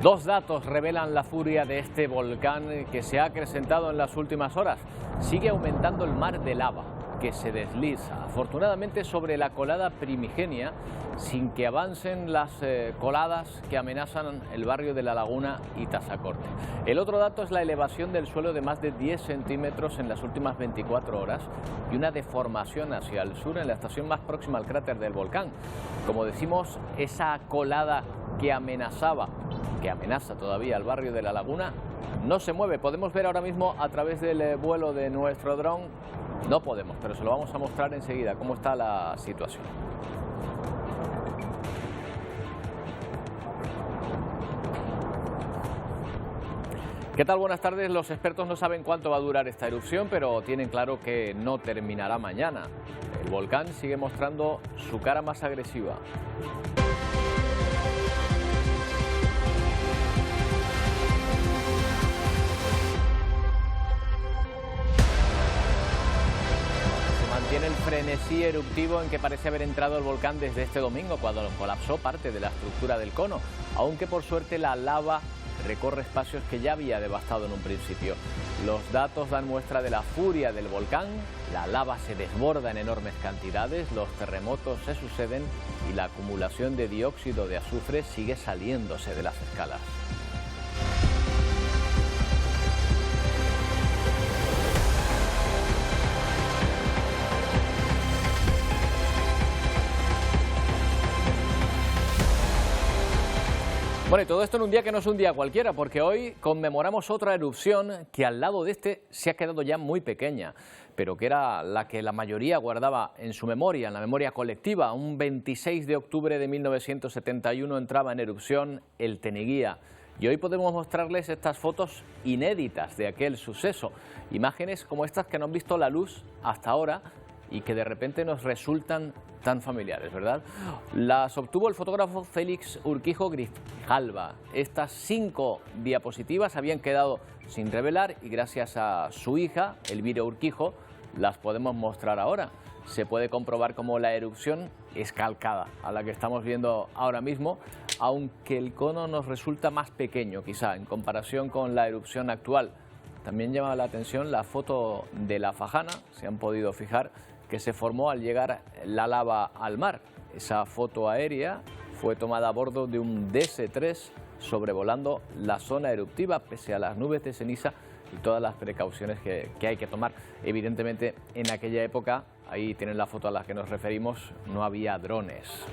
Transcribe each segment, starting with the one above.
Dos datos revelan la furia de este volcán que se ha acrecentado en las últimas horas. Sigue aumentando el mar de lava que se desliza, afortunadamente sobre la colada primigenia, sin que avancen las coladas que amenazan el barrio de La Laguna y Tazacorte. El otro dato es la elevación del suelo de más de 10 centímetros en las últimas 24 horas y una deformación hacia el sur en la estación más próxima al cráter del volcán. Como decimos, esa colada que amenaza todavía al barrio de La Laguna no se mueve. Podemos ver ahora mismo a través del vuelo de nuestro dron, no podemos, pero se lo vamos a mostrar enseguida cómo está la situación. ¿Qué tal? Buenas tardes. Los expertos no saben cuánto va a durar esta erupción, pero tienen claro que no terminará mañana. El volcán sigue mostrando su cara más agresiva. Tiene el frenesí eruptivo en que parece haber entrado el volcán desde este domingo, cuando colapsó parte de la estructura del cono, aunque por suerte la lava recorre espacios que ya había devastado en un principio. Los datos dan muestra de la furia del volcán, la lava se desborda en enormes cantidades, los terremotos se suceden y la acumulación de dióxido de azufre sigue saliéndose de las escalas. Bueno, y todo esto en un día que no es un día cualquiera, porque hoy conmemoramos otra erupción que al lado de este se ha quedado ya muy pequeña, pero que era la que la mayoría guardaba en su memoria, en la memoria colectiva. Un 26 de octubre de 1971 entraba en erupción el Teneguía. Y hoy podemos mostrarles estas fotos inéditas de aquel suceso, imágenes como estas que no han visto la luz hasta ahora y que de repente nos resultan tan familiares, ¿verdad? Las obtuvo el fotógrafo Félix Urquijo Grijalva. Estas 5 diapositivas habían quedado sin revelar y gracias a su hija, Elvira Urquijo, las podemos mostrar ahora. Se puede comprobar cómo la erupción es calcada a la que estamos viendo ahora mismo, aunque el cono nos resulta más pequeño quizá en comparación con la erupción actual. También llama la atención la foto de la Fajana, se han podido fijar, que se formó al llegar la lava al mar. Esa foto aérea fue tomada a bordo de un DS-3 sobrevolando la zona eruptiva, pese a las nubes de ceniza y todas las precauciones que hay que tomar. Evidentemente, en aquella época, ahí tienen la foto a la que nos referimos, no había drones.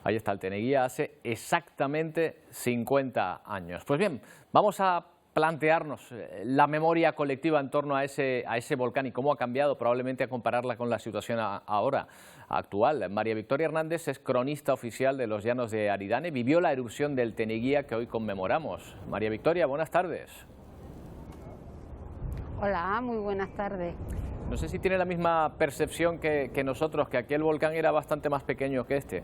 Ahí está el Teneguía hace exactamente 50 años. Pues bien, vamos a plantearnos la memoria colectiva en torno a ese volcán y cómo ha cambiado, probablemente a compararla con la situación ahora actual. María Victoria Hernández es cronista oficial de los Llanos de Aridane, vivió la erupción del Teneguía que hoy conmemoramos. María Victoria, buenas tardes. Hola, muy buenas tardes. No sé si tiene la misma percepción que nosotros, que aquel volcán era bastante más pequeño que este.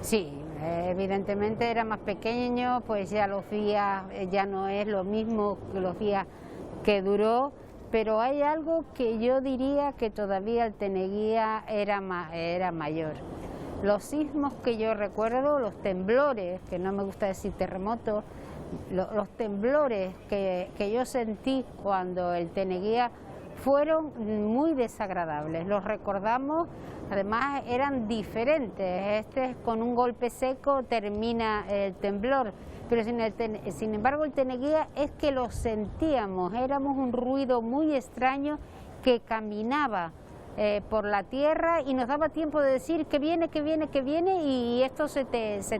Sí, evidentemente era más pequeño, pues ya los días ya no es lo mismo que los días que duró, pero hay algo que yo diría que todavía el Teneguía era mayor. Los sismos que yo recuerdo, los temblores, que no me gusta decir terremotos, los temblores que yo sentí cuando el Teneguía fueron muy desagradables, los recordamos, además eran diferentes, con un golpe seco termina el temblor, pero sin embargo el Teneguía es que lo sentíamos, éramos un ruido muy extraño que caminaba por la tierra y nos daba tiempo de decir que viene, que viene, que viene y esto se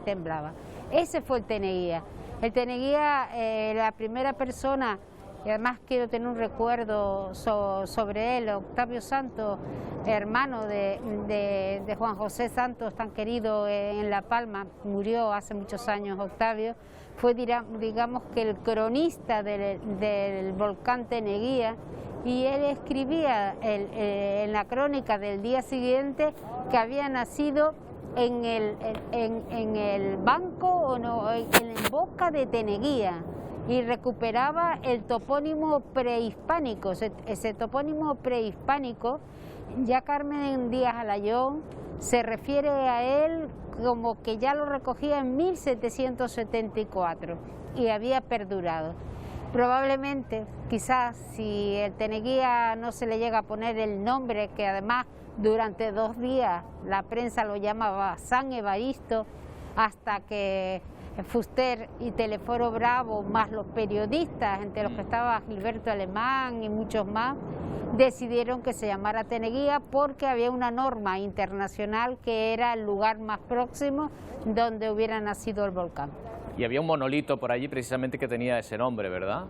temblaba. Ese fue el Teneguía. El Teneguía, la primera persona. Y además quiero tener un recuerdo sobre él, Octavio Santos, hermano de Juan José Santos, tan querido en La Palma, murió hace muchos años Octavio, fue digamos que el cronista del volcán Teneguía, y él escribía en la crónica del día siguiente que había nacido en el banco o no, en boca de Teneguía, y recuperaba el topónimo prehispánico. Ese topónimo prehispánico, ya Carmen Díaz Alayón se refiere a él como que ya lo recogía en 1774 y había perdurado. Probablemente, quizás, si el Teneguía no se le llega a poner el nombre, que además durante 2 días la prensa lo llamaba San Evaristo, hasta que Fuster y Teleforo Bravo, más los periodistas, entre los que estaba Gilberto Alemán y muchos más, decidieron que se llamara Teneguía porque había una norma internacional que era el lugar más próximo donde hubiera nacido el volcán. Y había un monolito por allí precisamente que tenía ese nombre, ¿verdad?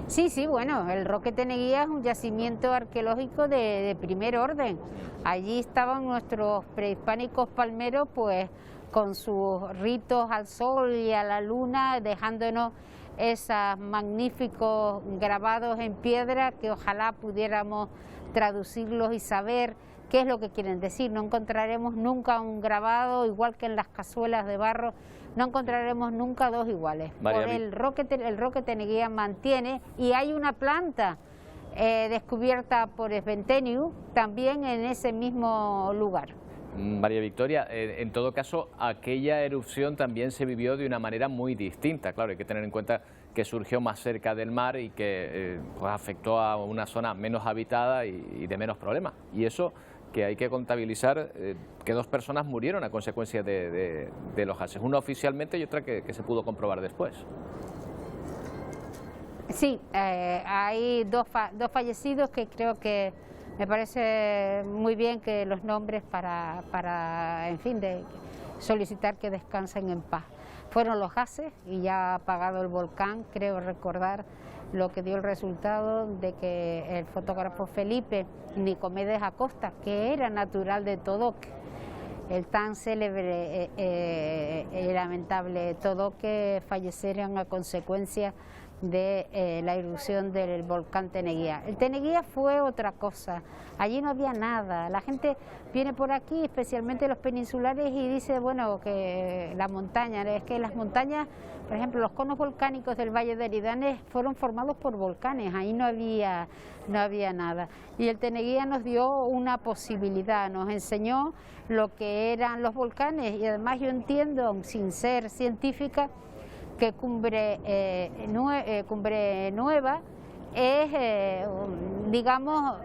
Sí, sí, bueno, el Roque Teneguía es un yacimiento arqueológico de primer orden. Allí estaban nuestros prehispánicos palmeros, pues con sus ritos al sol y a la luna, dejándonos esos magníficos grabados en piedra que ojalá pudiéramos traducirlos y saber qué es lo que quieren decir. No encontraremos nunca un grabado igual que en las cazuelas de barro, no encontraremos nunca 2 iguales. El Roque Teneguía mantiene, y hay una planta descubierta por Sventeniu también en ese mismo lugar. María Victoria, en todo caso, aquella erupción también se vivió de una manera muy distinta. Claro, hay que tener en cuenta que surgió más cerca del mar y que pues afectó a una zona menos habitada y de menos problemas. Y eso que hay que contabilizar, que 2 personas murieron a consecuencia de los gases, una oficialmente y otra que se pudo comprobar después. Sí, hay dos fallecidos que creo que me parece muy bien que los nombres para en fin, de solicitar que descansen en paz. Fueron los gases y ya apagado el volcán, creo recordar lo que dio el resultado de que el fotógrafo Felipe Nicomedes Acosta, que era natural de Todoque, el tan célebre y lamentable Todoque, fallecieron a consecuencia de la erupción del volcán Teneguía. El Teneguía fue otra cosa, allí no había nada, la gente viene por aquí, especialmente los peninsulares, y dice, bueno, que la montaña, es que las montañas, por ejemplo, los conos volcánicos del Valle de Eridanes fueron formados por volcanes, ahí no había nada. Y el Teneguía nos dio una posibilidad, nos enseñó lo que eran los volcanes, y además yo entiendo, sin ser científica, que Cumbre Nueva es, digamos,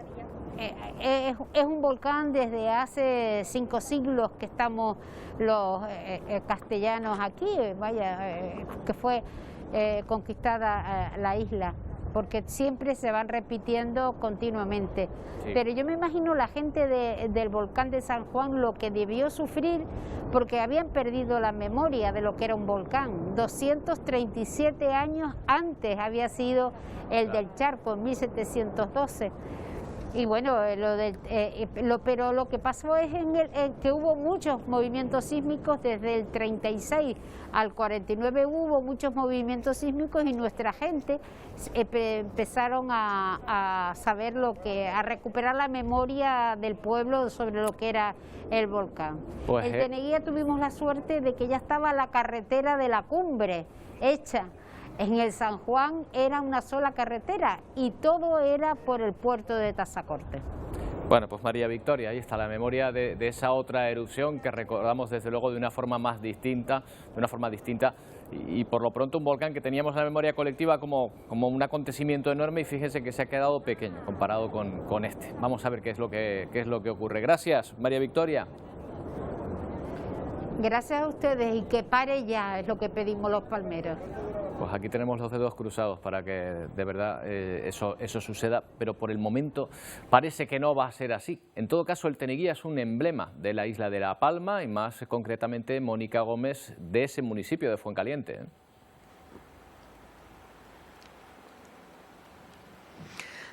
es un volcán desde hace 5 siglos que estamos los castellanos aquí, que fue conquistada la isla, porque siempre se van repitiendo continuamente. Sí. Pero yo me imagino la gente del volcán de San Juan lo que debió sufrir, porque habían perdido la memoria de lo que era un volcán. 237 años antes había sido el del Charco, en 1712. Y bueno, pero lo que pasó es que hubo muchos movimientos sísmicos desde el 36 al 49, hubo muchos movimientos sísmicos y nuestra gente empezaron a saber a recuperar la memoria del pueblo sobre lo que era el volcán. Pues el Teneguía tuvimos la suerte de que ya estaba la carretera de la cumbre hecha. En el San Juan era una sola carretera y todo era por el puerto de Tazacorte. Bueno, pues María Victoria, ahí está la memoria de esa otra erupción que recordamos desde luego de una forma más distinta, y por lo pronto un volcán que teníamos en la memoria colectiva como un acontecimiento enorme, y fíjese que se ha quedado pequeño comparado con este. Vamos a ver qué es lo que ocurre. Gracias, María Victoria. Gracias a ustedes, y que pare ya, es lo que pedimos los palmeros. Pues aquí tenemos los dedos cruzados para que de verdad eso suceda, pero por el momento parece que no va a ser así. En todo caso, el Teneguía es un emblema de la isla de La Palma, y más concretamente Mónica Gómez, de ese municipio de Fuencaliente.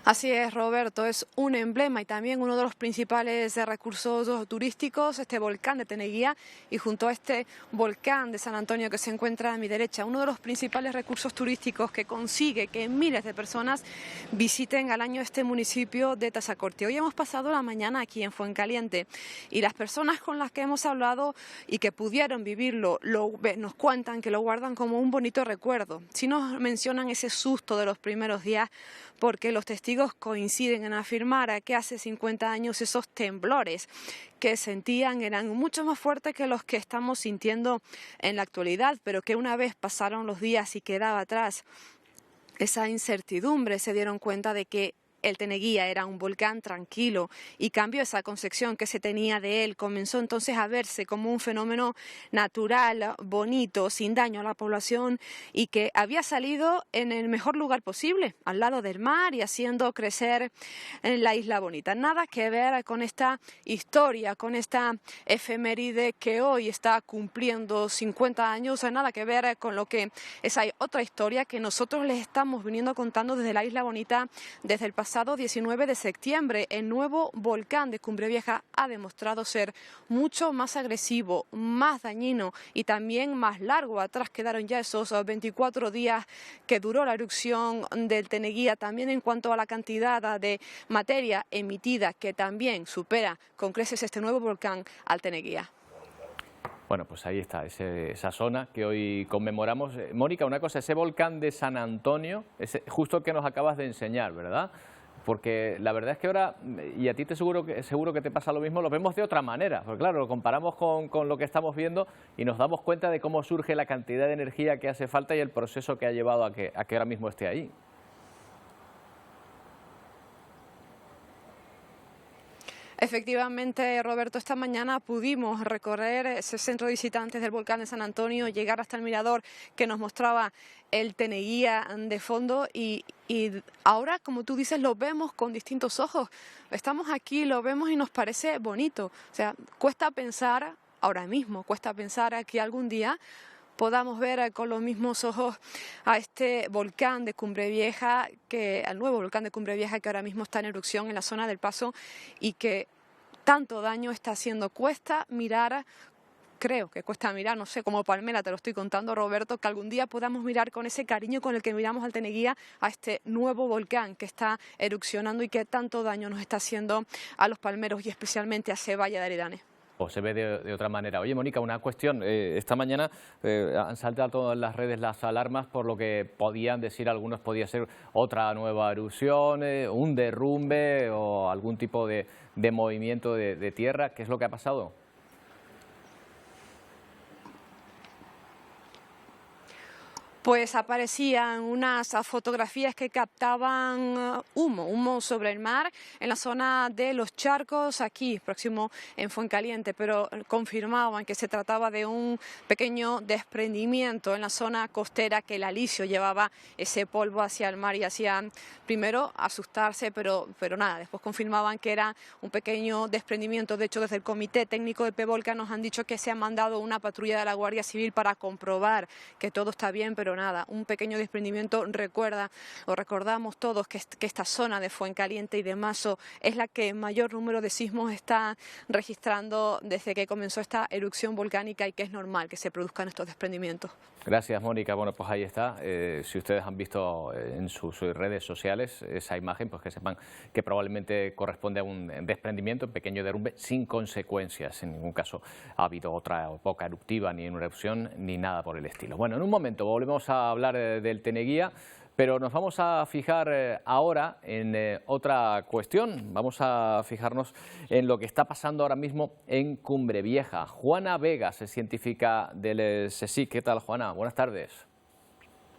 Así es, Roberto, es un emblema y también uno de los principales recursos turísticos, este volcán de Teneguía, y junto a este volcán de San Antonio que se encuentra a mi derecha, uno de los principales recursos turísticos que consigue que miles de personas visiten al año este municipio de Tazacorte. Hoy hemos pasado la mañana aquí en Fuencaliente y las personas con las que hemos hablado y que pudieron vivirlo nos cuentan que lo guardan como un bonito recuerdo. Sí nos mencionan ese susto de los primeros días, porque los testigos coinciden en afirmar que hace 50 años esos temblores que sentían eran mucho más fuertes que los que estamos sintiendo en la actualidad, pero que una vez pasaron los días y quedaba atrás esa incertidumbre, se dieron cuenta de que el Teneguía era un volcán tranquilo y cambió esa concepción que se tenía de él. Comenzó entonces a verse como un fenómeno natural, bonito, sin daño a la población y que había salido en el mejor lugar posible, al lado del mar y haciendo crecer en la isla bonita. Nada que ver con esta historia, con esta efeméride que hoy está cumpliendo 50 años, nada que ver con lo que es otra historia que nosotros les estamos viniendo contando desde la isla bonita desde el pasado 19 de septiembre. El nuevo volcán de Cumbrebieja ha demostrado ser mucho más agresivo, más dañino y también más largo. Atrás quedaron ya esos 24 días que duró la erupción del Teneguía, también en cuanto a la cantidad de materia emitida, que también supera con creces este nuevo volcán al Teneguía. Bueno, pues ahí está, esa zona que hoy conmemoramos. Mónica, una cosa, ese volcán de San Antonio, es justo el que nos acabas de enseñar, ¿verdad? Porque la verdad es que ahora, y a ti seguro que te pasa lo mismo, lo vemos de otra manera. Porque claro, lo comparamos con lo que estamos viendo y nos damos cuenta de cómo surge la cantidad de energía que hace falta y el proceso que ha llevado a que ahora mismo esté ahí. Efectivamente, Roberto, esta mañana pudimos recorrer ese centro de visitantes del volcán de San Antonio, llegar hasta el mirador que nos mostraba el Teneguía de fondo y ahora, como tú dices, lo vemos con distintos ojos. Estamos aquí, lo vemos y nos parece bonito. O sea, cuesta pensar, ahora mismo, cuesta pensar que algún día podamos ver con los mismos ojos a este volcán de Cumbrebieja, al nuevo volcán de Cumbrebieja que ahora mismo está en erupción en la zona del Paso y que tanto daño está haciendo. Cuesta mirar, creo que cuesta mirar, no sé, como palmera te lo estoy contando, Roberto, que algún día podamos mirar con ese cariño con el que miramos al Teneguía a este nuevo volcán que está erupcionando y que tanto daño nos está haciendo a los palmeros y especialmente a ese Valle de Aridane. O se ve de otra manera. Oye, Mónica, una cuestión. Esta mañana han saltado en las redes las alarmas por lo que podían decir algunos, podía ser otra nueva erupción, un derrumbe o algún tipo de movimiento de tierra. ¿Qué es lo que ha pasado? Pues aparecían unas fotografías que captaban humo sobre el mar en la zona de Los Charcos, aquí próximo en Fuencaliente, pero confirmaban que se trataba de un pequeño desprendimiento en la zona costera, que el alisio llevaba ese polvo hacia el mar y hacían primero asustarse, pero nada, después confirmaban que era un pequeño desprendimiento. De hecho, desde el Comité Técnico de PEVOLCA nos han dicho que se ha mandado una patrulla de la Guardia Civil para comprobar que todo está bien, pero nada, un pequeño desprendimiento. Recordamos todos que esta zona de Fuencaliente y de Mazo es la que mayor número de sismos está registrando desde que comenzó esta erupción volcánica y que es normal que se produzcan estos desprendimientos. Gracias, Mónica. Bueno, pues ahí está. Si ustedes han visto en sus redes sociales esa imagen, pues que sepan que probablemente corresponde a un desprendimiento, un pequeño derrumbe sin consecuencias. En ningún caso ha habido otra época eruptiva, ni en una erupción, ni nada por el estilo. Bueno, en un momento volvemos a hablar del Teneguía, pero nos vamos a fijar ahora en otra cuestión. Vamos a fijarnos en lo que está pasando ahora mismo en Cumbrebieja. Juana Vegas es científica del CSIC. ¿Qué tal, Juana? Buenas tardes.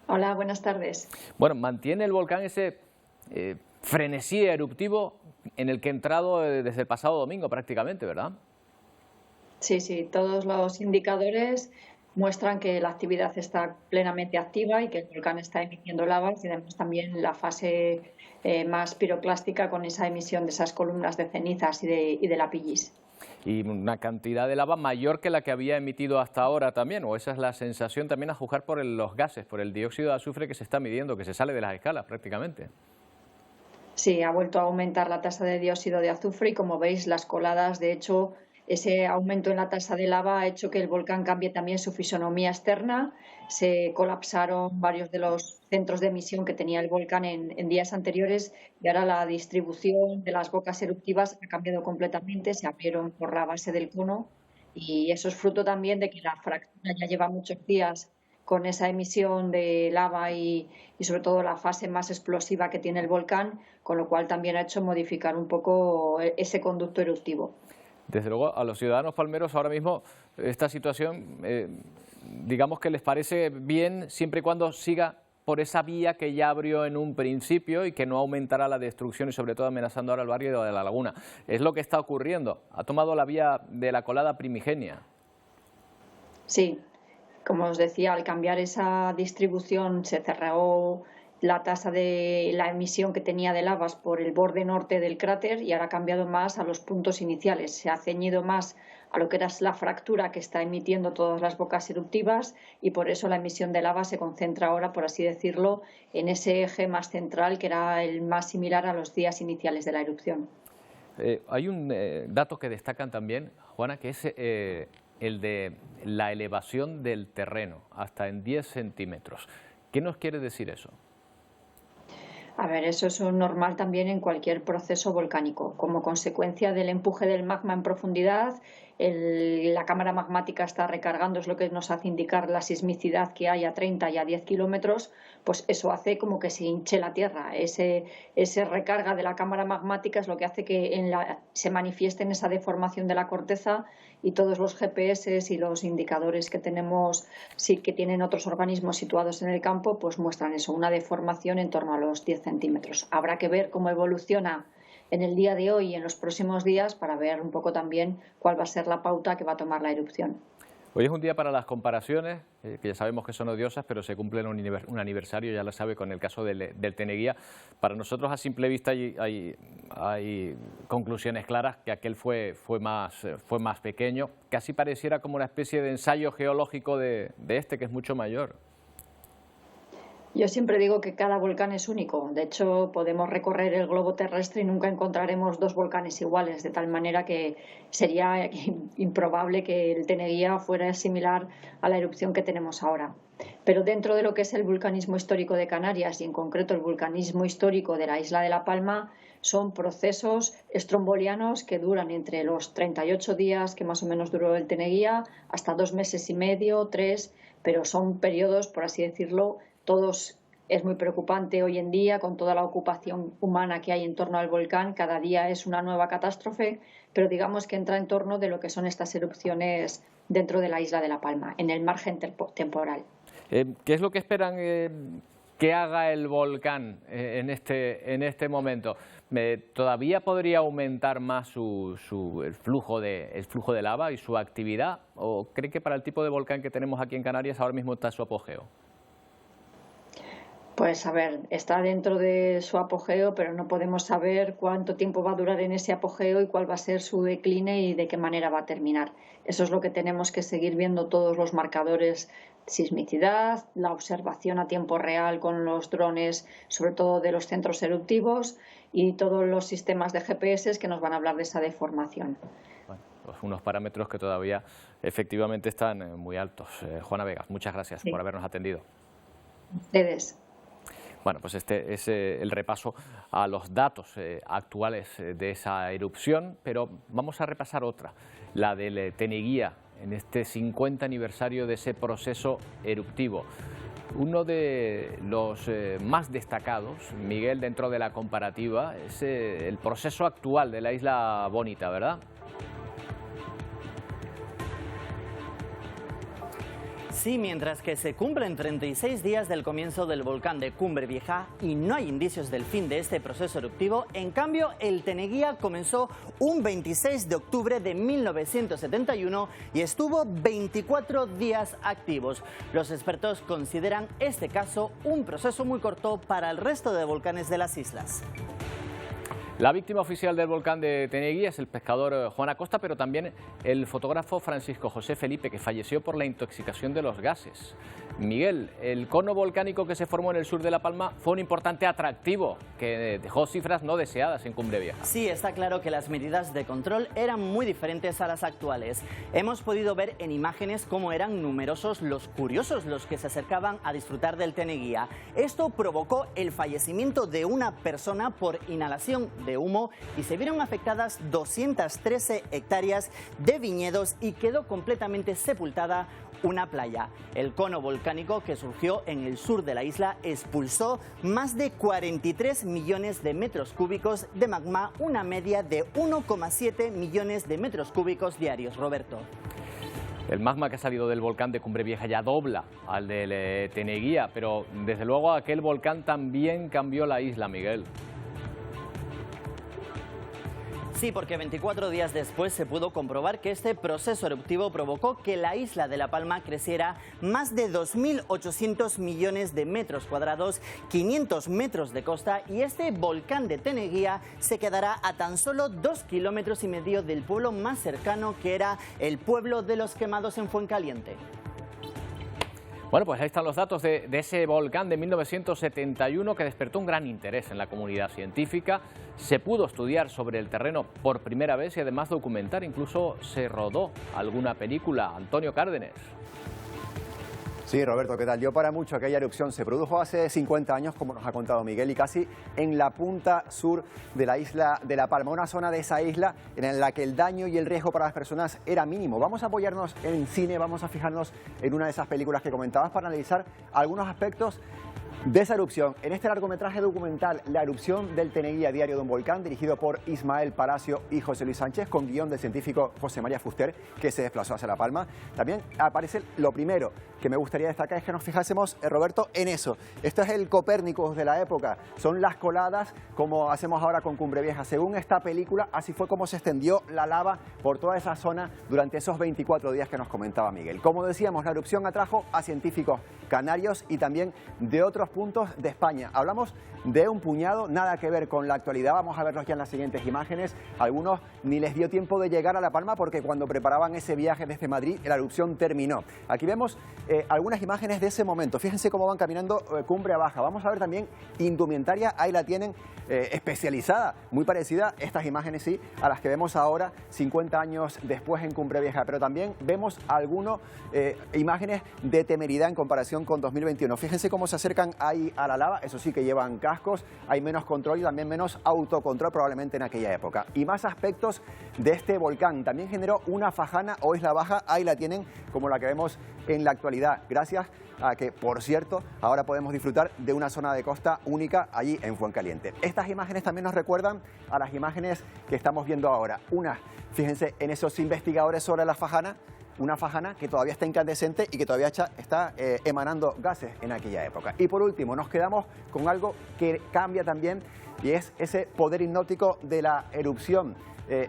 Hola, buenas tardes. Bueno, mantiene el volcán ese frenesí eruptivo en el que ha entrado desde el pasado domingo prácticamente, ¿verdad? Sí, todos los indicadores muestran que la actividad está plenamente activa y que el volcán está emitiendo lavas y además también la fase más piroclástica con esa emisión de esas columnas de cenizas y de lapillis. Y una cantidad de lava mayor que la que había emitido hasta ahora también, o esa es la sensación también a juzgar por los gases, por el dióxido de azufre que se está midiendo, que se sale de las escalas prácticamente. Sí, ha vuelto a aumentar la tasa de dióxido de azufre y, como veis, las coladas, de hecho, ese aumento en la tasa de lava ha hecho que el volcán cambie también su fisonomía externa. Se colapsaron varios de los centros de emisión que tenía el volcán en días anteriores y ahora la distribución de las bocas eruptivas ha cambiado completamente, se abrieron por la base del cono y eso es fruto también de que la fractura ya lleva muchos días con esa emisión de lava y sobre todo la fase más explosiva que tiene el volcán, con lo cual también ha hecho modificar un poco ese conducto eruptivo. Desde luego, a los ciudadanos palmeros ahora mismo esta situación, digamos que les parece bien siempre y cuando siga por esa vía que ya abrió en un principio y que no aumentará la destrucción y sobre todo amenazando ahora el barrio de la Laguna. Es lo que está ocurriendo. Ha tomado la vía de la colada primigenia. Sí. Como os decía, al cambiar esa distribución se cerró la tasa de la emisión que tenía de lavas por el borde norte del cráter y ahora ha cambiado más a los puntos iniciales. Se ha ceñido más a lo que era la fractura que está emitiendo todas las bocas eruptivas y por eso la emisión de lava se concentra ahora, por así decirlo, en ese eje más central que era el más similar a los días iniciales de la erupción. Hay un dato que destacan también, Juana, que es el de la elevación del terreno, hasta en 10 centímetros. ¿Qué nos quiere decir eso? A ver, eso es normal también en cualquier proceso volcánico. Como consecuencia del empuje del magma en profundidad, la cámara magmática está recargando, es lo que nos hace indicar la sismicidad que hay a 30 y a 10 kilómetros, pues eso hace como que se hinche la tierra. Ese recarga de la cámara magmática es lo que hace que se manifieste en esa deformación de la corteza y todos los GPS y los indicadores que tenemos, sí, que tienen otros organismos situados en el campo, pues muestran eso, una deformación en torno a los 10 centímetros. Habrá que ver cómo evoluciona en el día de hoy y en los próximos días para ver un poco también cuál va a ser la pauta que va a tomar la erupción. Hoy es un día para las comparaciones, que ya sabemos que son odiosas, pero se cumple un aniversario, ya lo sabe, con el caso del Teneguía. Para nosotros, a simple vista, hay conclusiones claras, que aquel fue más pequeño. Casi pareciera como una especie de ensayo geológico de este, que es mucho mayor. Yo siempre digo que cada volcán es único. De hecho, podemos recorrer el globo terrestre y nunca encontraremos dos volcanes iguales, de tal manera que sería improbable que el Teneguía fuera similar a la erupción que tenemos ahora. Pero dentro de lo que es el vulcanismo histórico de Canarias y en concreto el vulcanismo histórico de la isla de La Palma, son procesos estrombolianos que duran entre los 38 días que más o menos duró el Teneguía hasta 2 meses y medio, 3, pero son periodos, por así decirlo, todos. Es muy preocupante hoy en día con toda la ocupación humana que hay en torno al volcán. Cada día es una nueva catástrofe, pero digamos que entra en torno de lo que son estas erupciones dentro de la isla de La Palma, en el margen temporal. ¿Qué es lo que esperan que haga el volcán en este momento? ¿Todavía podría aumentar más el flujo de lava y su actividad? ¿O cree que para el tipo de volcán que tenemos aquí en Canarias ahora mismo está en su apogeo? Pues a ver, está dentro de su apogeo, pero no podemos saber cuánto tiempo va a durar en ese apogeo y cuál va a ser su decline y de qué manera va a terminar. Eso es lo que tenemos que seguir viendo, todos los marcadores: sismicidad, la observación a tiempo real con los drones, sobre todo de los centros eruptivos, y todos los sistemas de GPS que nos van a hablar de esa deformación. Bueno, pues unos parámetros que todavía efectivamente están muy altos. Juana Vegas, muchas gracias por habernos atendido. Ustedes. Bueno, pues este es el repaso a los datos actuales de esa erupción, pero vamos a repasar otra, la del Teneguía, en este 50 aniversario de ese proceso eruptivo. Uno de los más destacados, Miguel, dentro de la comparativa, es el proceso actual de la Isla Bonita, ¿verdad? Sí, mientras que se cumplen 36 días del comienzo del volcán de Cumbre Vieja y no hay indicios del fin de este proceso eruptivo, en cambio el Teneguía comenzó un 26 de octubre de 1971 y estuvo 24 días activos. Los expertos consideran este caso un proceso muy corto para el resto de volcanes de las islas. La víctima oficial del volcán de Teneguía es el pescador Juan Acosta, pero también el fotógrafo Francisco José Felipe, que falleció por la intoxicación de los gases. Miguel, el cono volcánico que se formó en el sur de La Palma fue un importante atractivo que dejó cifras no deseadas en Cumbre Vieja. Sí, está claro que las medidas de control eran muy diferentes a las actuales. Hemos podido ver en imágenes cómo eran numerosos los curiosos, los que se acercaban a disfrutar del Teneguía. Esto provocó el fallecimiento de una persona por inhalación de humo y se vieron afectadas 213 hectáreas de viñedos y quedó completamente sepultada una playa. El cono volcánico que surgió en el sur de la isla expulsó más de 43 millones de metros cúbicos de magma, una media de 1,7 millones de metros cúbicos diarios. Roberto. El magma que ha salido del volcán de Cumbre Vieja ya dobla al del Teneguía, pero desde luego aquel volcán también cambió la isla, Miguel. Sí, porque 24 días después se pudo comprobar que este proceso eruptivo provocó que la isla de La Palma creciera más de 2.800 millones de metros cuadrados, 500 metros de costa, y este volcán de Teneguía se quedará a tan solo 2,5 kilómetros del pueblo más cercano, que era el pueblo de Los Quemados en Fuencaliente. Bueno, pues ahí están los datos de ese volcán de 1971 que despertó un gran interés en la comunidad científica. Se pudo estudiar sobre el terreno por primera vez y además documentar, incluso se rodó alguna película. Antonio Cárdenas. Sí, Roberto, ¿qué tal? Dio para mucho aquella erupción. Se produjo hace 50 años, como nos ha contado Miguel, y casi en la punta sur de la isla de La Palma, una zona de esa isla en la que el daño y el riesgo para las personas era mínimo. Vamos a apoyarnos en cine, vamos a fijarnos en una de esas películas que comentabas para analizar algunos aspectos de esa erupción. En este largometraje documental, La erupción del Teneguía, diario de un volcán, dirigido por Ismael Palacio y José Luis Sánchez, con guión del científico José María Fuster, que se desplazó hacia La Palma. También aparece lo primero que me gustaría destacar, es que nos fijásemos, Roberto, en eso. Esto es el Copérnicus de la época, son las coladas como hacemos ahora con Cumbre Vieja. Según esta película, así fue como se extendió la lava por toda esa zona durante esos 24 días que nos comentaba Miguel. Como decíamos, la erupción atrajo a científicos canarios y también de otros puntos de España. Hablamos de un puñado, nada que ver con la actualidad. Vamos a verlos ya en las siguientes imágenes. Algunos ni les dio tiempo de llegar a La Palma porque cuando preparaban ese viaje desde Madrid, la erupción terminó. Aquí vemos algunas imágenes de ese momento. Fíjense cómo van caminando cumbre abajo. Vamos a ver también indumentaria, ahí la tienen especializada, muy parecida, estas imágenes sí, a las que vemos ahora 50 años después en Cumbre Vieja, pero también vemos algunas imágenes de temeridad en comparación con 2021. Fíjense cómo se acercan ahí a la lava, eso sí que llevan cascos, hay menos control y también menos autocontrol probablemente en aquella época. Y más aspectos de este volcán, también generó una fajana o isla baja, ahí la tienen como la que vemos en la actualidad, gracias a que, por cierto, ahora podemos disfrutar de una zona de costa única allí en Fuencaliente. Estas imágenes también nos recuerdan a las imágenes que estamos viendo ahora. Una, fíjense en esos investigadores sobre la fajana, una fajana que todavía está incandescente y que todavía está emanando gases en aquella época. Y por último, nos quedamos con algo que cambia también y es ese poder hipnótico de la erupción.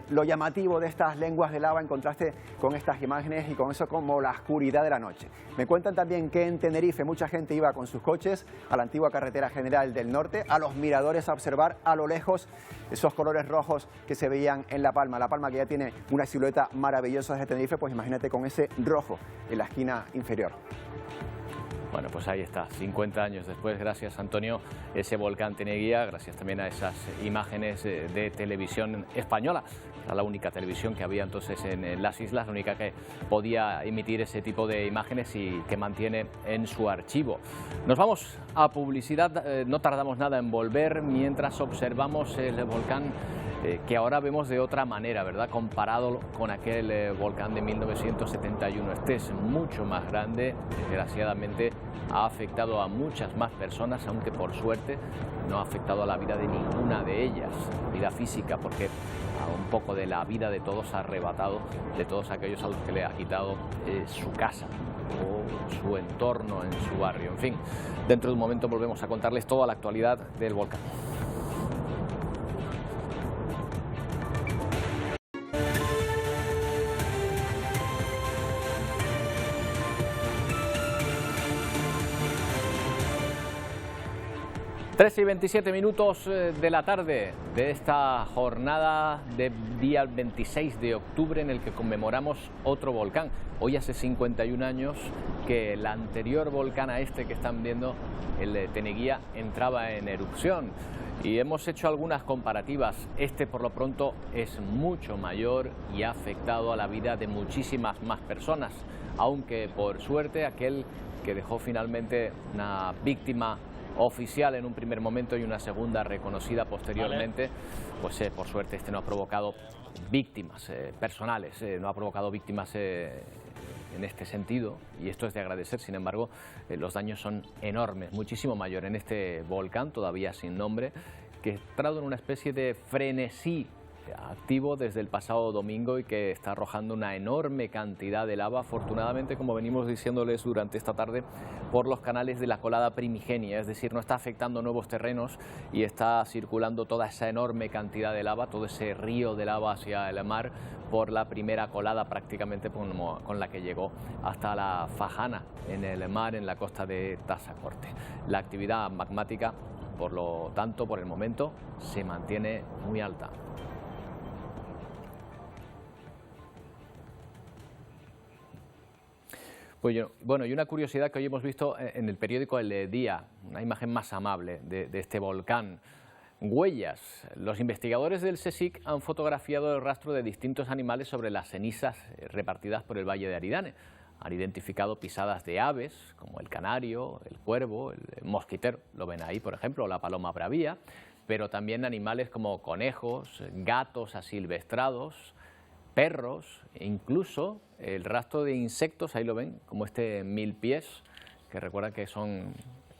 Lo llamativo de estas lenguas de lava en contraste con estas imágenes y con eso como la oscuridad de la noche. Me cuentan también que en Tenerife mucha gente iba con sus coches a la antigua carretera general del norte, a los miradores a observar a lo lejos esos colores rojos que se veían en La Palma. La Palma que ya tiene una silueta maravillosa desde Tenerife, pues imagínate con ese rojo en la esquina inferior. Bueno, pues ahí está, 50 años después, gracias Antonio, ese volcán Teneguía, gracias también a esas imágenes de televisión española. Era la única televisión que había entonces en las islas, la única que podía emitir ese tipo de imágenes y que mantiene en su archivo. Nos vamos a publicidad, no tardamos nada en volver mientras observamos el volcán que ahora vemos de otra manera, ¿verdad? Comparado con aquel volcán de 1971. Este es mucho más grande, desgraciadamente ha afectado a muchas más personas, aunque por suerte no ha afectado a la vida de ninguna de ellas, vida física, porque un poco de la vida de todos ha arrebatado, de todos aquellos a los que le ha quitado su casa o su entorno en su barrio. En fin, dentro de un momento volvemos a contarles toda la actualidad del volcán. 3:27 de la tarde de esta jornada de día 26 de octubre en el que conmemoramos otro volcán. Hoy hace 51 años que el anterior volcán a este que están viendo, el de Teneguía, entraba en erupción. Y hemos hecho algunas comparativas. Este por lo pronto es mucho mayor y ha afectado a la vida de muchísimas más personas, aunque por suerte aquel que dejó finalmente una víctima oficial en un primer momento y una segunda reconocida posteriormente, pues por suerte este no ha provocado víctimas personales, no ha provocado víctimas en este sentido, y esto es de agradecer. Sin embargo, los daños son enormes, muchísimo mayor en este volcán todavía sin nombre, que ha entrado en una especie de frenesí activo desde el pasado domingo y que está arrojando una enorme cantidad de lava, afortunadamente, como venimos diciéndoles durante esta tarde, por los canales de la colada primigenia, es decir, no está afectando nuevos terrenos y está circulando toda esa enorme cantidad de lava, todo ese río de lava hacia el mar por la primera colada prácticamente con la que llegó hasta la Fajana en el mar, en la costa de Tazacorte. La actividad magmática, por lo tanto, por el momento, se mantiene muy alta. Pues bueno, y una curiosidad que hoy hemos visto en el periódico El Día, una imagen más amable de este volcán. Huellas. Los investigadores del CSIC han fotografiado el rastro de distintos animales sobre las cenizas repartidas por el Valle de Aridane. Han identificado pisadas de aves, como el canario, el cuervo, el mosquitero, lo ven ahí, por ejemplo, o la paloma bravía, pero también animales como conejos, gatos asilvestrados, perros, e incluso el rastro de insectos, ahí lo ven, como este milpiés, que recuerdan que son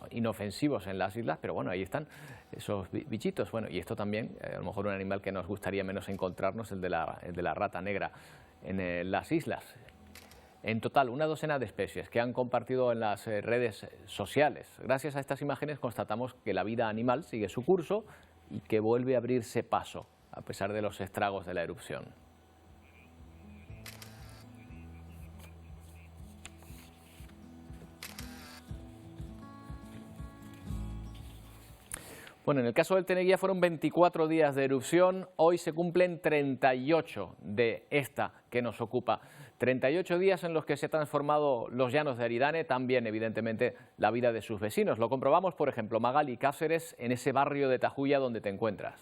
inofensivos en las islas, pero bueno, ahí están esos bichitos. Bueno, y esto también, a lo mejor un animal que nos gustaría menos encontrarnos, el de la rata negra en las islas. En total, una docena de especies que han compartido en las redes sociales. Gracias a estas imágenes constatamos que la vida animal sigue su curso y que vuelve a abrirse paso, a pesar de los estragos de la erupción. Bueno, en el caso del Teneguía fueron 24 días de erupción, hoy se cumplen 38 de esta que nos ocupa. 38 días en los que se han transformado los llanos de Aridane, también evidentemente la vida de sus vecinos. Lo comprobamos, por ejemplo, Magali Cáceres, en ese barrio de Tajuya donde te encuentras.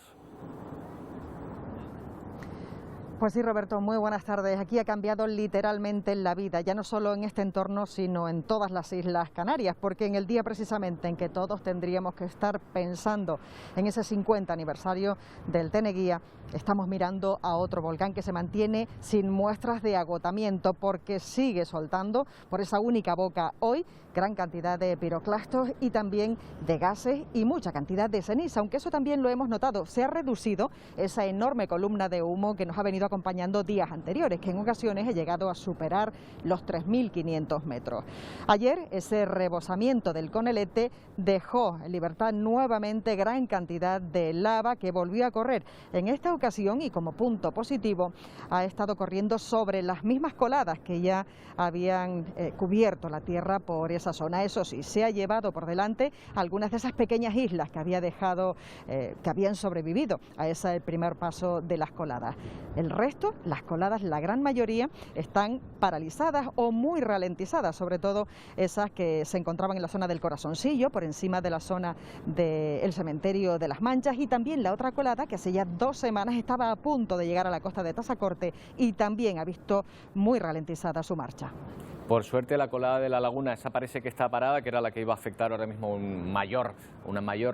Pues sí, Roberto, muy buenas tardes. Aquí ha cambiado literalmente la vida, ya no solo en este entorno, sino en todas las Islas Canarias, porque en el día precisamente en que todos tendríamos que estar pensando en ese 50 aniversario del Teneguía, estamos mirando a otro volcán que se mantiene sin muestras de agotamiento, porque sigue soltando por esa única boca hoy gran cantidad de piroclastos y también de gases y mucha cantidad de ceniza, aunque eso también lo hemos notado, se ha reducido esa enorme columna de humo que nos ha venido acompañando días anteriores, que en ocasiones ha llegado a superar los 3.500 metros. Ayer ese rebosamiento del Conelete dejó en libertad nuevamente gran cantidad de lava que volvió a correr. En esta ocasión, y como punto positivo, ha estado corriendo sobre las mismas coladas que ya habían cubierto la tierra por esa zona. Eso sí, se ha llevado por delante algunas de esas pequeñas islas que había dejado, que habían sobrevivido a ese primer paso de las coladas. El resto, las coladas, la gran mayoría, están paralizadas o muy ralentizadas, sobre todo esas que se encontraban en la zona del Corazoncillo, por encima de la zona del cementerio de las Manchas, y también la otra colada que hace ya 2 semanas estaba a punto de llegar a la costa de Tazacorte y también ha visto muy ralentizada su marcha. Por suerte la colada de la laguna, esa parece que está parada, que era la que iba a afectar ahora mismo un mayor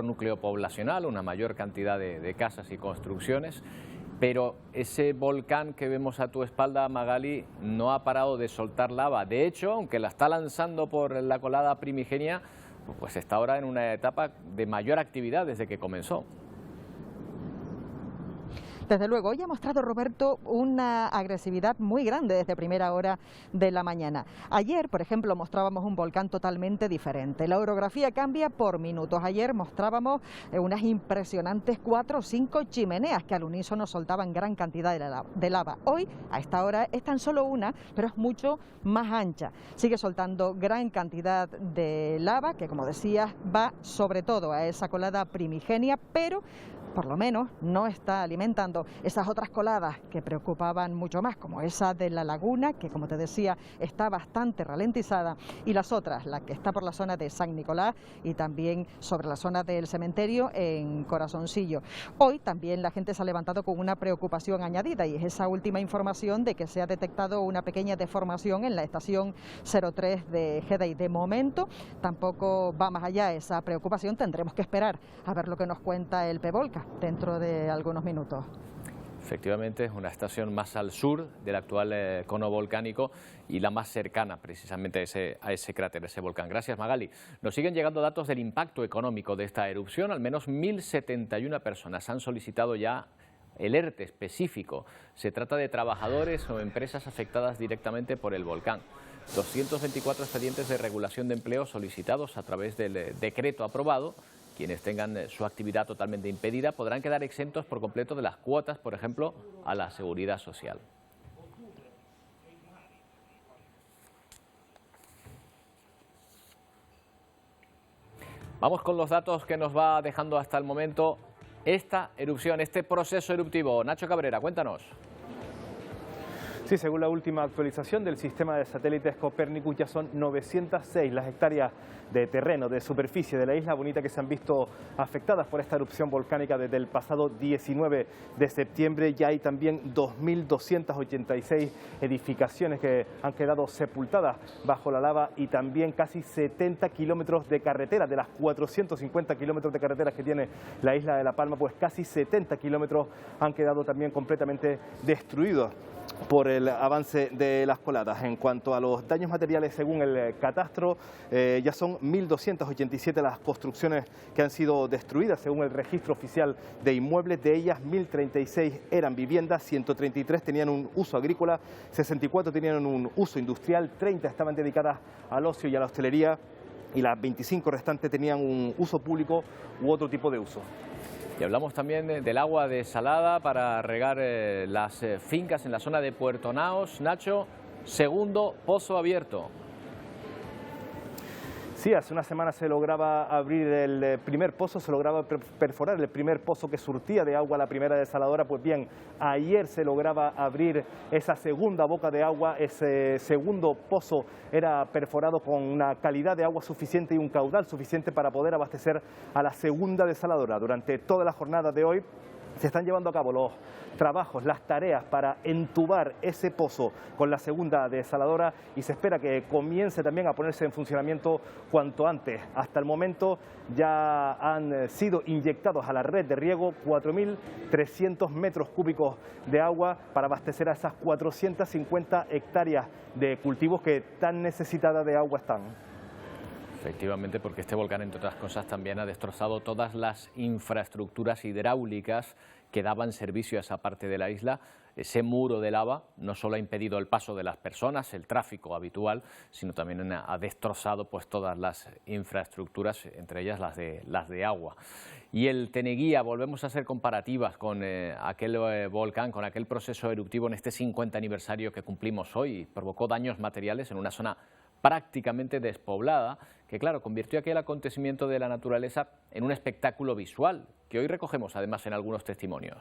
núcleo poblacional, una mayor cantidad de casas y construcciones. Pero ese volcán que vemos a tu espalda, Magali, no ha parado de soltar lava. De hecho, aunque la está lanzando por la colada primigenia, pues está ahora en una etapa de mayor actividad desde que comenzó. Desde luego, hoy ha mostrado, Roberto, una agresividad muy grande desde primera hora de la mañana. Ayer, por ejemplo, mostrábamos un volcán totalmente diferente. La orografía cambia por minutos. Ayer mostrábamos unas impresionantes 4 o 5 chimeneas que al unísono soltaban gran cantidad de lava. Hoy, a esta hora, es tan solo una, pero es mucho más ancha. Sigue soltando gran cantidad de lava que, como decías, va sobre todo a esa colada primigenia, pero por lo menos no está alimentando esas otras coladas que preocupaban mucho más, como esa de la laguna, que como te decía está bastante ralentizada, y las otras, la que está por la zona de San Nicolás y también sobre la zona del cementerio en Corazoncillo. Hoy también la gente se ha levantado con una preocupación añadida, y es esa última información de que se ha detectado una pequeña deformación en la estación 03 de Gedei. De momento tampoco va más allá esa preocupación, tendremos que esperar a ver lo que nos cuenta el PEVOLCA dentro de algunos minutos. Efectivamente, es una estación más al sur del actual cono volcánico y la más cercana precisamente a ese cráter, ese volcán. Gracias, Magali. Nos siguen llegando datos del impacto económico de esta erupción. Al menos 1.071 personas han solicitado ya el ERTE específico. Se trata de trabajadores o empresas afectadas directamente por el volcán. 224 expedientes de regulación de empleo solicitados a través del decreto aprobado. Quienes tengan su actividad totalmente impedida podrán quedar exentos por completo de las cuotas, por ejemplo, a la seguridad social. Vamos con los datos que nos va dejando hasta el momento esta erupción, este proceso eruptivo. Nacho Cabrera, cuéntanos. Sí, según la última actualización del sistema de satélites Copernicus, ya son 906 las hectáreas de terreno, de superficie de la isla Bonita que se han visto afectadas por esta erupción volcánica desde el pasado 19 de septiembre. Ya hay también 2.286 edificaciones que han quedado sepultadas bajo la lava y también casi 70 kilómetros de carretera. De las 450 kilómetros de carreteras que tiene la isla de La Palma, pues casi 70 kilómetros han quedado también completamente destruidos por el avance de las coladas. En cuanto a los daños materiales, según el catastro, ya son 1.287 las construcciones que han sido destruidas, según el registro oficial de inmuebles. De ellas, 1.036 eran viviendas, 133 tenían un uso agrícola, 64 tenían un uso industrial, 30 estaban dedicadas al ocio y a la hostelería, y las 25 restantes tenían un uso público u otro tipo de uso. Y hablamos también del agua desalada para regar las fincas en la zona de Puerto Naos. Nacho, segundo pozo abierto. Sí, hace una semana se lograba abrir el primer pozo, se lograba perforar el primer pozo que surtía de agua a la primera desaladora. Pues bien, ayer se lograba abrir esa segunda boca de agua. Ese segundo pozo era perforado con una calidad de agua suficiente y un caudal suficiente para poder abastecer a la segunda desaladora. Durante toda la jornada de hoy se están llevando a cabo los trabajos, las tareas para entubar ese pozo con la segunda desaladora, y se espera que comience también a ponerse en funcionamiento cuanto antes. Hasta el momento ya han sido inyectados a la red de riego 4.300 metros cúbicos de agua para abastecer a esas 450 hectáreas de cultivos que tan necesitadas de agua están. Efectivamente, porque este volcán, entre otras cosas, también ha destrozado todas las infraestructuras hidráulicas que daban servicio a esa parte de la isla. Ese muro de lava no solo ha impedido el paso de las personas, el tráfico habitual, sino también ha destrozado pues todas las infraestructuras, entre ellas las de agua. Y el Teneguía, volvemos a hacer comparativas con aquel volcán, con aquel proceso eruptivo en este 50 aniversario que cumplimos hoy. Provocó daños materiales en una zona prácticamente despoblada, que claro, convirtió aquel acontecimiento de la naturaleza en un espectáculo visual, que hoy recogemos además en algunos testimonios.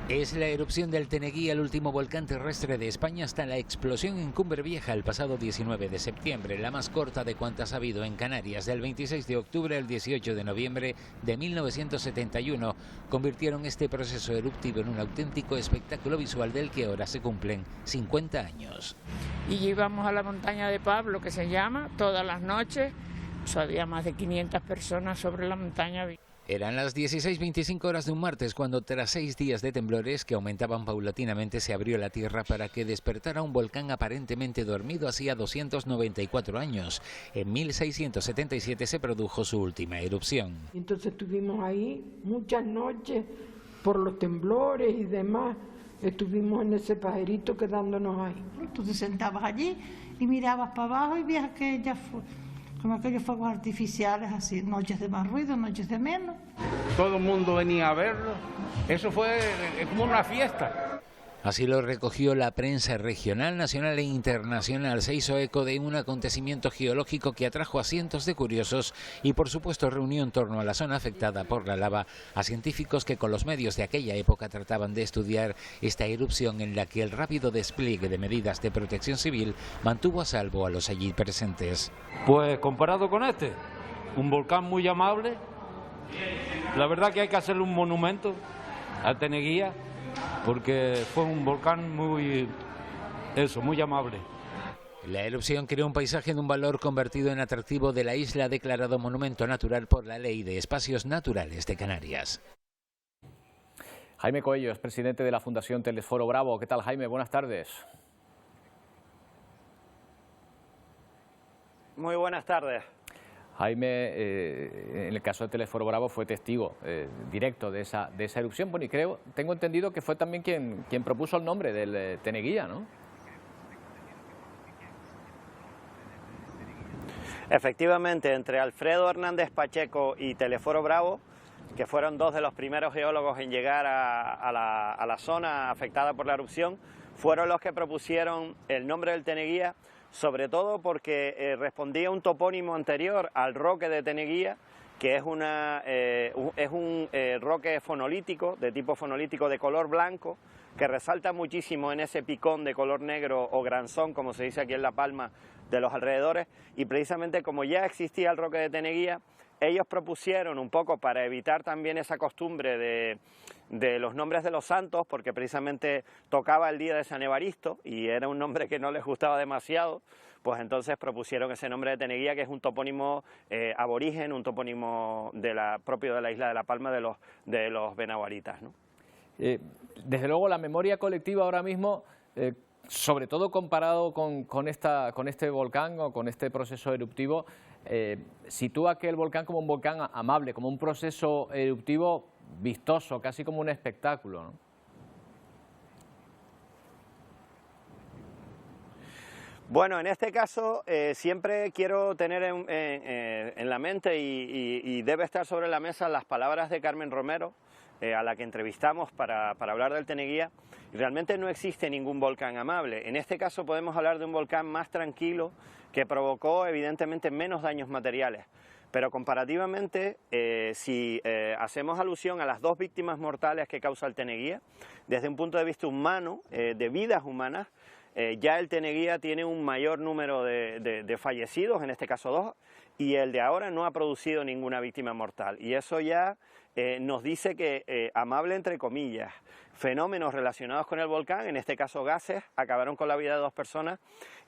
Es la erupción del Teneguía, el último volcán terrestre de España hasta la explosión en Cumbre Vieja el pasado 19 de septiembre, la más corta de cuantas ha habido en Canarias. Del 26 de octubre al 18 de noviembre de 1971 convirtieron este proceso eruptivo en un auténtico espectáculo visual del que ahora se cumplen 50 años. Y íbamos a la montaña de Pablo, que se llama, todas las noches. Había más de 500 personas sobre la montaña. Eran las 16:25 horas de un martes cuando, tras 6 días de temblores que aumentaban paulatinamente, se abrió la tierra para que despertara un volcán aparentemente dormido hacía 294 años. En 1677 se produjo su última erupción. Entonces estuvimos ahí muchas noches por los temblores y demás. Estuvimos en ese pajerito quedándonos ahí. Tú te sentabas allí y mirabas para abajo y veías como aquellos fuegos artificiales, así, noches de más ruido, noches de menos. Todo el mundo venía a verlo, eso fue como una fiesta. Así lo recogió la prensa regional, nacional e internacional. Se hizo eco de un acontecimiento geológico que atrajo a cientos de curiosos y, por supuesto, reunió en torno a la zona afectada por la lava a científicos que con los medios de aquella época trataban de estudiar esta erupción en la que el rápido despliegue de medidas de protección civil mantuvo a salvo a los allí presentes. Pues comparado con este, un volcán muy amable. La verdad que hay que hacerle un monumento al Teneguía, porque fue un volcán muy amable. La erupción creó un paisaje de un valor convertido en atractivo de la isla, declarado monumento natural por la Ley de Espacios Naturales de Canarias. Jaime Coello es presidente de la Fundación Telesforo Bravo. ¿Qué tal, Jaime? Buenas tardes. Muy buenas tardes. Jaime, en el caso de Telesforo Bravo, fue testigo directo de esa erupción. Bueno, y tengo entendido que fue también quien propuso el nombre del Teneguía, ¿no? Efectivamente, entre Alfredo Hernández Pacheco y Telesforo Bravo, que fueron dos de los primeros geólogos en llegar a la zona afectada por la erupción, fueron los que propusieron el nombre del Teneguía, sobre todo porque respondía a un topónimo anterior al roque de Teneguía, que es un roque fonolítico, de tipo fonolítico de color blanco, que resalta muchísimo en ese picón de color negro o granzón, como se dice aquí en La Palma, de los alrededores, y precisamente como ya existía el roque de Teneguía, ellos propusieron un poco para evitar también esa costumbre de los nombres de los santos, porque precisamente tocaba el día de San Evaristo y era un nombre que no les gustaba demasiado, pues entonces propusieron ese nombre de Teneguía, que es un topónimo aborigen, un topónimo propio de la isla de La Palma de los benaguaritas, ¿no? Desde luego la memoria colectiva ahora mismo, sobre todo comparado con este volcán o con este proceso eruptivo, sitúa aquel volcán como un volcán amable, como un proceso eruptivo vistoso, casi como un espectáculo, ¿no? Bueno, en este caso siempre quiero tener en la mente y debe estar sobre la mesa las palabras de Carmen Romero, a la que entrevistamos para hablar del Teneguía. Realmente no existe ningún volcán amable. En este caso podemos hablar de un volcán más tranquilo que provocó evidentemente menos daños materiales. Pero comparativamente, si hacemos alusión a las dos víctimas mortales que causa el Teneguía, desde un punto de vista humano, de vidas humanas, ya el Teneguía tiene un mayor número de fallecidos, en este caso 2, y el de ahora no ha producido ninguna víctima mortal. Y eso ya nos dice que, amable entre comillas, fenómenos relacionados con el volcán, en este caso gases, acabaron con la vida de 2 personas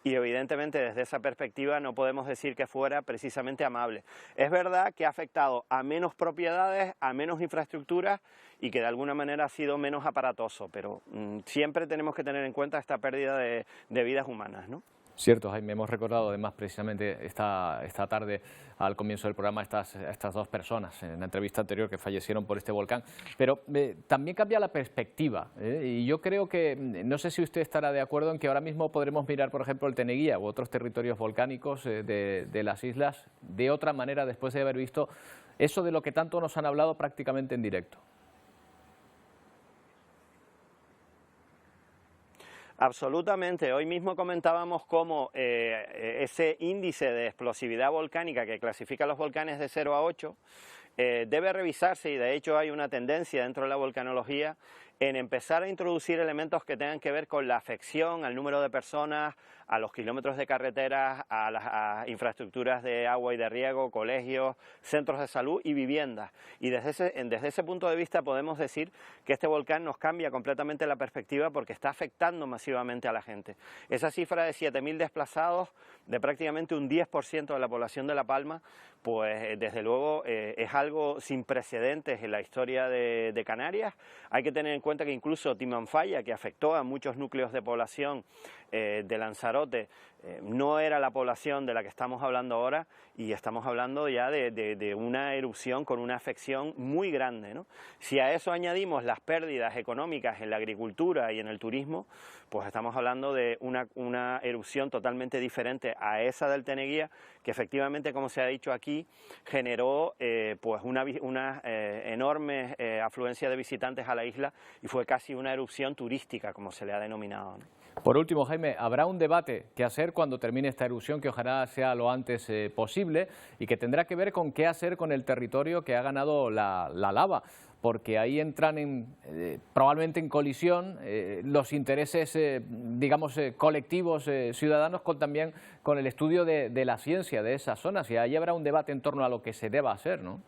y evidentemente desde esa perspectiva no podemos decir que fuera precisamente amable. Es verdad que ha afectado a menos propiedades, a menos infraestructuras y que de alguna manera ha sido menos aparatoso, pero siempre tenemos que tener en cuenta esta pérdida de vidas humanas, ¿no? Cierto, Jaime, hemos recordado además precisamente esta tarde al comienzo del programa estas 2 personas en la entrevista anterior que fallecieron por este volcán, pero también cambia la perspectiva, y yo creo que, no sé si usted estará de acuerdo en que ahora mismo podremos mirar, por ejemplo, el Teneguía u otros territorios volcánicos de las islas de otra manera después de haber visto eso de lo que tanto nos han hablado prácticamente en directo. Absolutamente. Hoy mismo comentábamos cómo ese índice de explosividad volcánica que clasifica los volcanes de 0 a 8 debe revisarse, y de hecho hay una tendencia dentro de la volcanología en empezar a introducir elementos que tengan que ver con la afección al número de personas, a los kilómetros de carreteras, a las infraestructuras de agua y de riego, colegios, centros de salud y viviendas. Y desde ese punto de vista podemos decir que este volcán nos cambia completamente la perspectiva porque está afectando masivamente a la gente. Esa cifra de 7.000 desplazados, de prácticamente un 10% de la población de La Palma, pues desde luego es algo sin precedentes en la historia de Canarias. Hay que tener en cuenta que incluso Timanfaya, que afectó a muchos núcleos de población de Lanzarote, no era la población de la que estamos hablando ahora, y estamos hablando ya de una erupción con una afección muy grande, ¿no? Si a eso añadimos las pérdidas económicas en la agricultura y en el turismo, pues estamos hablando de una erupción totalmente diferente a esa del Teneguía, que efectivamente, como se ha dicho aquí, generó pues una enorme afluencia de visitantes a la isla y fue casi una erupción turística, como se le ha denominado, ¿no? Por último, Jaime, habrá un debate que hacer cuando termine esta erupción, que ojalá sea lo antes posible, y que tendrá que ver con qué hacer con el territorio que ha ganado la lava, porque ahí entran probablemente en colisión los intereses, digamos, colectivos, ciudadanos, también con el estudio de la ciencia de esas zonas, y ahí habrá un debate en torno a lo que se deba hacer, ¿no?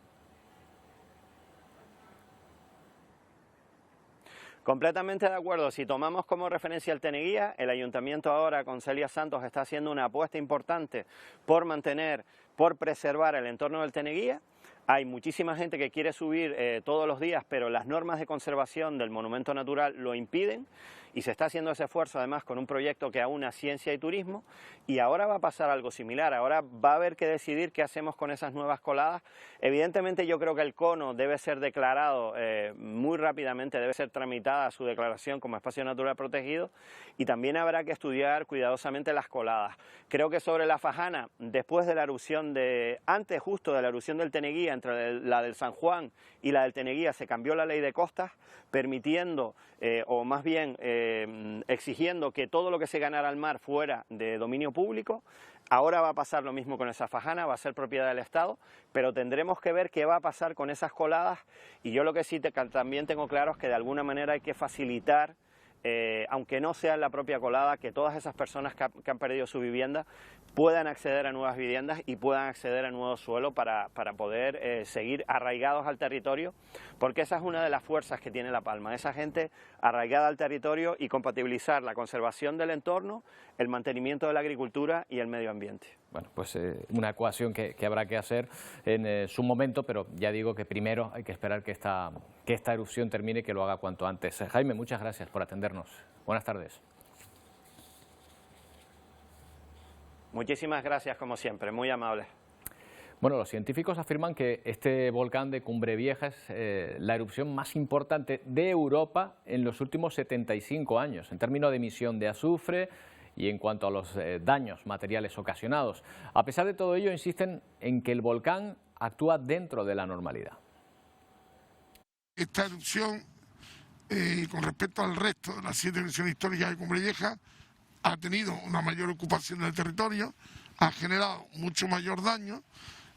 Completamente de acuerdo. Si tomamos como referencia el Teneguía, el Ayuntamiento ahora con Celia Santos está haciendo una apuesta importante por preservar el entorno del Teneguía. Hay muchísima gente que quiere subir todos los días, pero las normas de conservación del monumento natural lo impiden, y se está haciendo ese esfuerzo además con un proyecto que aúna ciencia y turismo, y ahora va a pasar algo similar. Ahora va a haber que decidir qué hacemos con esas nuevas coladas. Evidentemente yo creo que el cono debe ser declarado muy rápidamente, debe ser tramitada su declaración como espacio natural protegido, y también habrá que estudiar cuidadosamente las coladas. Creo que sobre la Fajana, después de la erupción antes justo de la erupción del Teneguía, entre la del San Juan y la del Teneguía, se cambió la ley de costas, permitiendo, o más bien exigiendo que todo lo que se ganara al mar fuera de dominio público. Ahora va a pasar lo mismo con esa Fajana, va a ser propiedad del Estado, pero tendremos que ver qué va a pasar con esas coladas, y yo lo que sí también tengo claro es que de alguna manera hay que facilitar, aunque no sea en la propia colada, que todas esas personas que han perdido su vivienda puedan acceder a nuevas viviendas y puedan acceder a nuevo suelo para poder seguir arraigados al territorio, porque esa es una de las fuerzas que tiene La Palma, esa gente arraigada al territorio, y compatibilizar la conservación del entorno, el mantenimiento de la agricultura y el medio ambiente. Bueno, pues una ecuación que habrá que hacer en su momento, pero ya digo que primero hay que esperar que esta erupción termine, que lo haga cuanto antes. Jaime, muchas gracias por atendernos. Buenas tardes. Muchísimas gracias, como siempre, muy amables. Bueno, los científicos afirman que este volcán de Cumbre Vieja es la erupción más importante de Europa en los últimos 75 años, en términos de emisión de azufre y en cuanto a los daños materiales ocasionados. A pesar de todo ello, insisten en que el volcán actúa dentro de la normalidad. Esta erupción, con respecto al resto de las 7 erupciones históricas de Cumbre Vieja, ha tenido una mayor ocupación del territorio, ha generado mucho mayor daño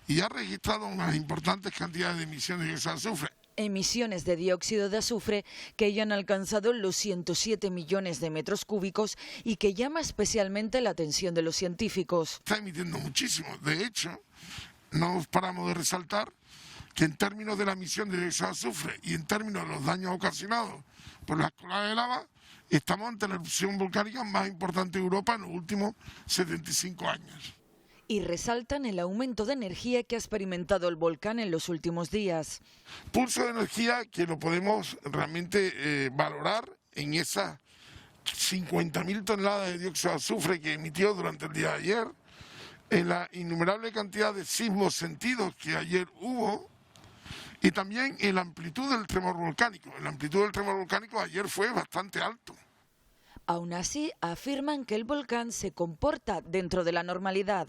y ha registrado unas importantes cantidades de emisiones de dióxido de azufre. Emisiones de dióxido de azufre que ya han alcanzado los 107 millones de metros cúbicos y que llama especialmente la atención de los científicos. Está emitiendo muchísimo. De hecho, no paramos de resaltar que en términos de la emisión de dióxido de azufre y en términos de los daños ocasionados por las coladas de lava, estamos ante la erupción volcánica más importante de Europa en los últimos 75 años. Y resaltan el aumento de energía que ha experimentado el volcán en los últimos días. Pulso de energía que lo podemos realmente valorar en esas 50.000 toneladas de dióxido de azufre que emitió durante el día de ayer, en la innumerable cantidad de sismos sentidos que ayer hubo, y también en la amplitud del tremor volcánico. La amplitud del tremor volcánico ayer fue bastante alto. Aún así, afirman que el volcán se comporta dentro de la normalidad.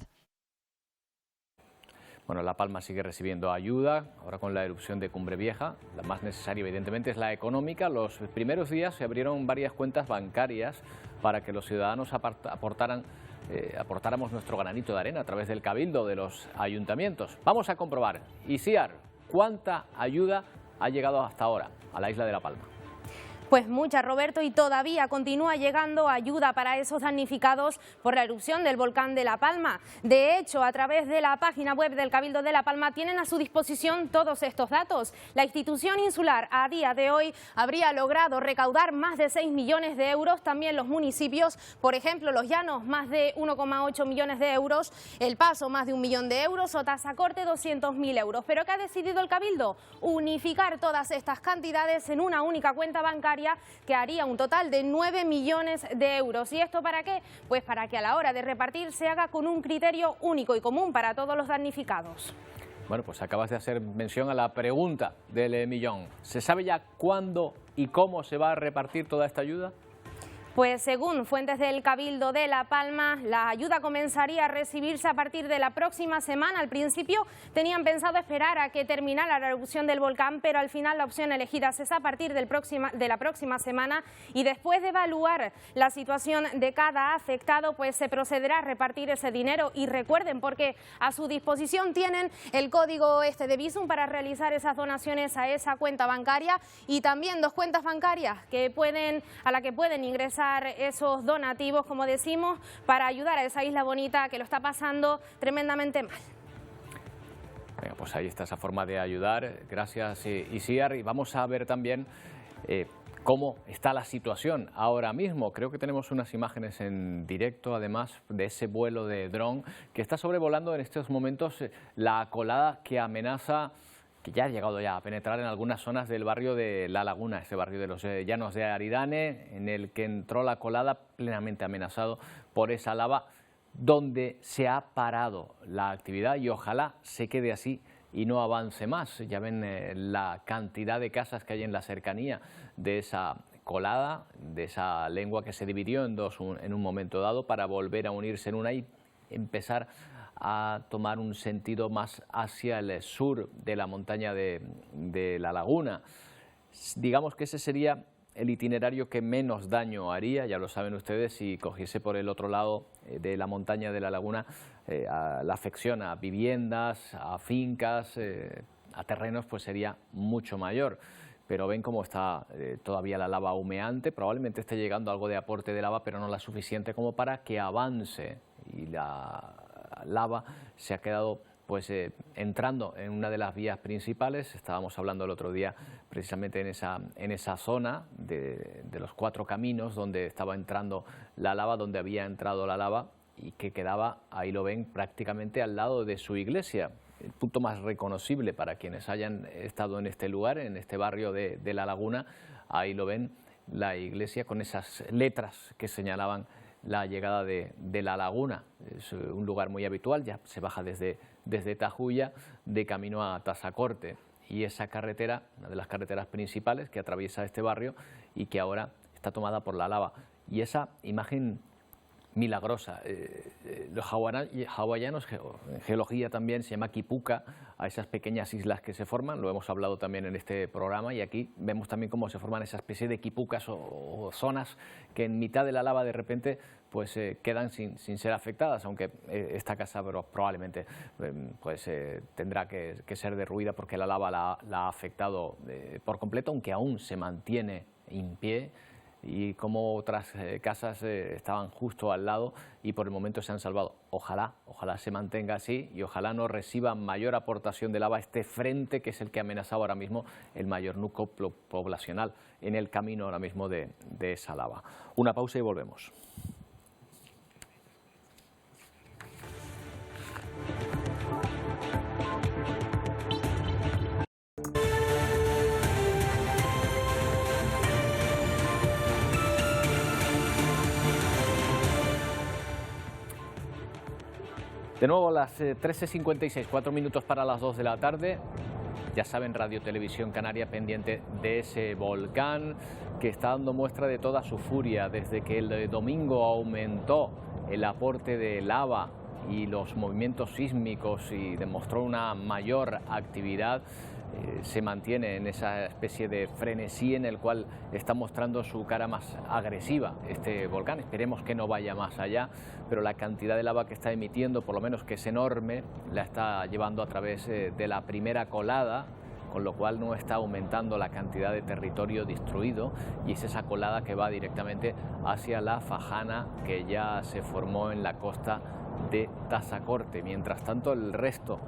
Bueno, La Palma sigue recibiendo ayuda, ahora con la erupción de Cumbre Vieja. La más necesaria, evidentemente, es la económica. Los primeros días se abrieron varias cuentas bancarias para que los ciudadanos aportáramos nuestro granito de arena a través del cabildo de los ayuntamientos. Vamos a comprobar, Isiar, ¿cuánta ayuda ha llegado hasta ahora a la isla de La Palma? Pues mucha, Roberto, y todavía continúa llegando ayuda para esos damnificados por la erupción del volcán de La Palma. De hecho, a través de la página web del Cabildo de La Palma tienen a su disposición todos estos datos. La institución insular a día de hoy habría logrado recaudar más de 6 millones de euros, también los municipios, por ejemplo, Los Llanos, más de 1,8 millones de euros, El Paso, más de 1 millón de euros, o Tazacorte, 200.000 euros. ¿Pero qué ha decidido el Cabildo? Unificar todas estas cantidades en una única cuenta bancaria que haría un total de 9 millones de euros. ¿Y esto para qué? Pues para que a la hora de repartir se haga con un criterio único y común para todos los damnificados. Bueno, pues acabas de hacer mención a la pregunta del millón. ¿Se sabe ya cuándo y cómo se va a repartir toda esta ayuda? Pues según fuentes del Cabildo de La Palma, la ayuda comenzaría a recibirse a partir de la próxima semana. Al principio tenían pensado esperar a que terminara la erupción del volcán, pero al final la opción elegida es a partir de la próxima semana, y después de evaluar la situación de cada afectado, pues se procederá a repartir ese dinero. Y recuerden, porque a su disposición tienen el código de Bizum para realizar esas donaciones a esa cuenta bancaria, y también 2 cuentas bancarias a la que pueden ingresar esos donativos, como decimos, para ayudar a esa isla bonita que lo está pasando tremendamente mal. Venga, pues ahí está esa forma de ayudar. Gracias, Isiar. Y vamos a ver también cómo está la situación ahora mismo. Creo que tenemos unas imágenes en directo, además de ese vuelo de dron que está sobrevolando en estos momentos la colada que amenaza, que ya ha llegado a penetrar en algunas zonas del barrio de La Laguna, ese barrio de los Llanos de Aridane, en el que entró la colada plenamente amenazado por esa lava, donde se ha parado la actividad, y ojalá se quede así y no avance más. Ya ven la cantidad de casas que hay en la cercanía de esa colada, de esa lengua que se dividió en dos en un momento dado para volver a unirse en una y empezar a tomar un sentido más hacia el sur de la montaña de La Laguna. Digamos que ese sería el itinerario que menos daño haría, ya lo saben ustedes, si cogiese por el otro lado de la montaña de La Laguna la afección a viviendas, a fincas, a terrenos, pues sería mucho mayor. Pero ven cómo está todavía la lava humeante, probablemente esté llegando algo de aporte de lava, pero no la suficiente como para que avance, y la lava se ha quedado pues entrando en una de las vías principales. Estábamos hablando el otro día precisamente en esa zona de los 4 caminos donde estaba entrando la lava, donde había entrado la lava, y que quedaba, ahí lo ven, prácticamente al lado de su iglesia. El punto más reconocible para quienes hayan estado en este lugar, en este barrio de La Laguna, ahí lo ven, la iglesia con esas letras que señalaban la llegada de La Laguna. Es un lugar muy habitual, ya se baja desde Tajuya de camino a Tazacorte, y esa carretera, una de las carreteras principales que atraviesa este barrio y que ahora está tomada por la lava. Y esa imagen milagrosa, los hawaianos, en geología también se llama kipuka a esas pequeñas islas que se forman, lo hemos hablado también en este programa, y aquí vemos también cómo se forman esa especie de kipukas o zonas que en mitad de la lava de repente pues quedan sin ser afectadas, aunque esta casa probablemente tendrá que ser derruida porque la lava la ha afectado por completo, aunque aún se mantiene en pie, y como otras casas estaban justo al lado y por el momento se han salvado. Ojalá se mantenga así, y ojalá no reciba mayor aportación de lava este frente, que es el que ha amenazado ahora mismo el mayor núcleo poblacional en el camino ahora mismo de esa lava. Una pausa y volvemos. De nuevo a las 13:56, 4 minutos para las 2 de la tarde. Ya saben, Radio Televisión Canaria pendiente de ese volcán que está dando muestra de toda su furia desde que el domingo aumentó el aporte de lava y los movimientos sísmicos y demostró una mayor actividad. Se mantiene en esa especie de frenesí en el cual está mostrando su cara más agresiva este volcán. Esperemos que no vaya más allá, pero la cantidad de lava que está emitiendo, por lo menos que es enorme, la está llevando a través de la primera colada con lo cual no está aumentando la cantidad de territorio destruido y es esa colada que va directamente hacia la Fajana que ya se formó en la costa de Tazacorte. Mientras tanto, el resto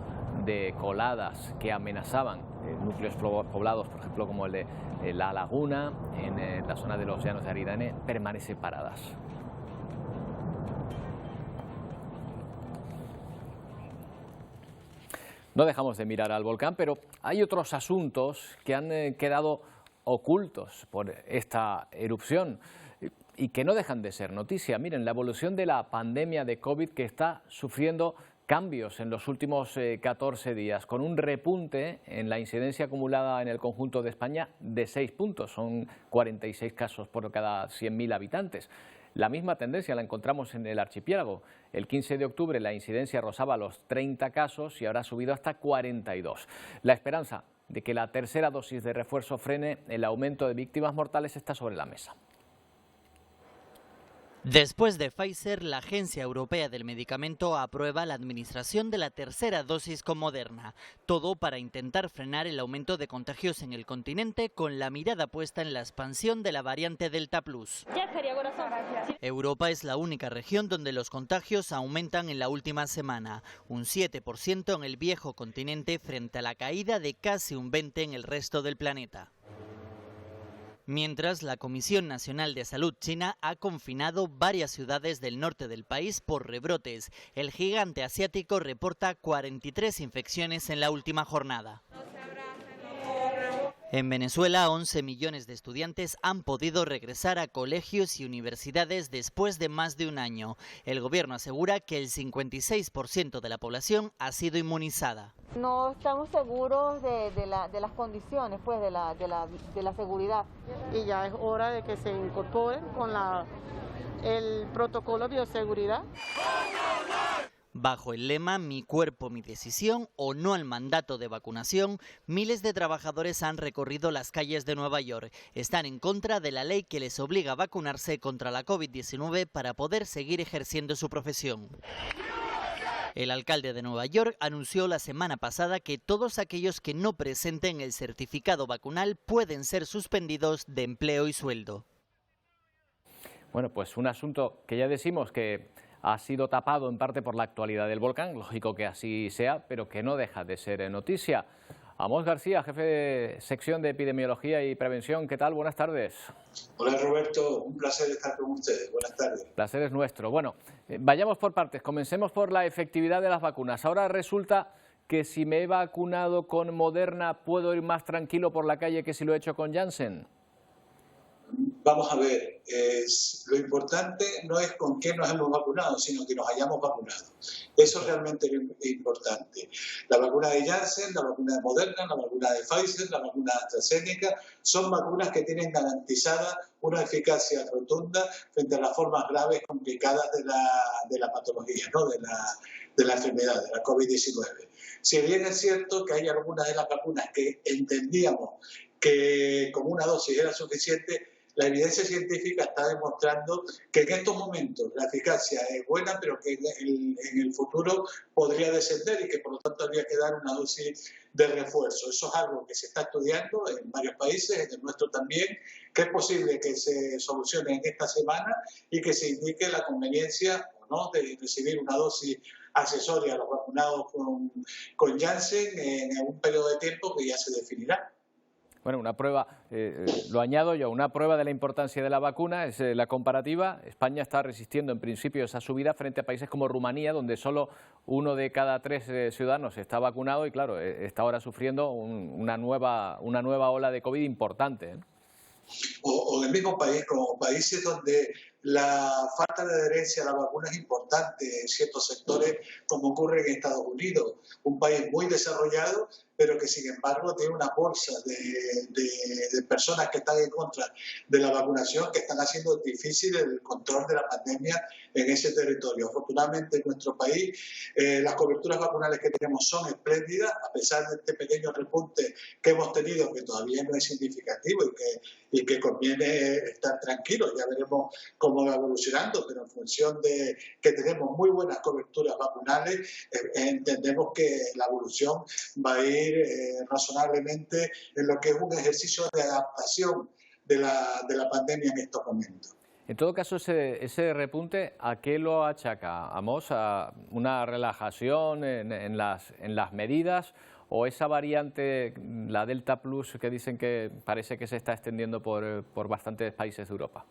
de coladas que amenazaban núcleos poblados, por ejemplo, como el de La Laguna, en la zona de los Llanos de Aridane, permanece paradas. No dejamos de mirar al volcán, pero hay otros asuntos que han quedado ocultos por esta erupción y que no dejan de ser noticia. Miren, la evolución de la pandemia de COVID que está sufriendo cambios en los últimos 14 días, con un repunte en la incidencia acumulada en el conjunto de España de 6 puntos, son 46 casos por cada 100.000 habitantes. La misma tendencia la encontramos en el archipiélago. El 15 de octubre la incidencia rozaba los 30 casos y ahora ha subido hasta 42. La esperanza de que la tercera dosis de refuerzo frene el aumento de víctimas mortales está sobre la mesa. Después de Pfizer, la Agencia Europea del Medicamento aprueba la administración de la tercera dosis con Moderna. Todo para intentar frenar el aumento de contagios en el continente con la mirada puesta en la expansión de la variante Delta Plus. Europa es la única región donde los contagios aumentan en la última semana, un 7% en el viejo continente frente a la caída de casi un 20% en el resto del planeta. Mientras, la Comisión Nacional de Salud china ha confinado varias ciudades del norte del país por rebrotes. El gigante asiático reporta 43 infecciones en la última jornada. En Venezuela, 11 millones de estudiantes han podido regresar a colegios y universidades después de más de un año. El gobierno asegura que el 56% de la población ha sido inmunizada. No estamos seguros de las condiciones, pues, de la seguridad. Y ya es hora de que se incorporen con el protocolo de bioseguridad. Bajo el lema "Mi cuerpo, mi decisión" o "No al mandato de vacunación", miles de trabajadores han recorrido las calles de Nueva York. Están en contra de la ley que les obliga a vacunarse contra la COVID-19 para poder seguir ejerciendo su profesión. El alcalde de Nueva York anunció la semana pasada que todos aquellos que no presenten el certificado vacunal pueden ser suspendidos de empleo y sueldo. Bueno, pues un asunto que ya decimos que ha sido tapado en parte por la actualidad del volcán, lógico que así sea, pero que no deja de ser noticia. Amos García, jefe de sección de Epidemiología y Prevención, ¿qué tal? Buenas tardes. Hola Roberto, un placer estar con ustedes. Buenas tardes. El placer es nuestro. Bueno, vayamos por partes, comencemos por la efectividad de las vacunas. Ahora resulta que si me he vacunado con Moderna, ¿puedo ir más tranquilo por la calle que si lo he hecho con Janssen? Vamos a ver, lo importante no es con qué nos hemos vacunado, sino que nos hayamos vacunado. Eso es realmente lo importante. La vacuna de Janssen, la vacuna de Moderna, la vacuna de Pfizer, la vacuna de AstraZeneca, son vacunas que tienen garantizada una eficacia rotunda frente a las formas graves complicadas de la patología, ¿no? de la enfermedad, de la COVID-19. Si bien es cierto que hay algunas de las vacunas que entendíamos que con una dosis era suficiente, la evidencia científica está demostrando que en estos momentos la eficacia es buena, pero que en el futuro podría descender y que por lo tanto habría que dar una dosis de refuerzo. Eso es algo que se está estudiando en varios países, en el nuestro también, que es posible que se solucione en esta semana y que se indique la conveniencia o no de recibir una dosis accesoria a los vacunados con Janssen en un periodo de tiempo que ya se definirá. Bueno, una prueba, lo añado yo, una prueba de la importancia de la vacuna es la comparativa. España está resistiendo en principio esa subida frente a países como Rumanía, donde solo 1 de cada 3 ciudadanos está vacunado y claro, está ahora sufriendo una nueva ola de COVID importante, ¿eh? O del mismo país, como países donde la falta de adherencia a la vacuna es importante en ciertos sectores, como ocurre en Estados Unidos, un país muy desarrollado, pero que sin embargo tiene una bolsa de personas que están en contra de la vacunación, que están haciendo difícil el control de la pandemia en ese territorio. Afortunadamente en nuestro país las coberturas vacunales que tenemos son espléndidas, a pesar de este pequeño repunte que hemos tenido, que todavía no es significativo y que conviene estar tranquilos. Ya veremos cómo cómo va evolucionando, pero en función de que tenemos muy buenas coberturas vacunales, entendemos que la evolución va a ir razonablemente en lo que es un ejercicio de adaptación de la pandemia en estos momentos. En todo caso, ese repunte, ¿a qué lo achaca, Amos? ¿A una relajación en las medidas o esa variante, la Delta Plus, que dicen que parece que se está extendiendo por bastantes países de Europa?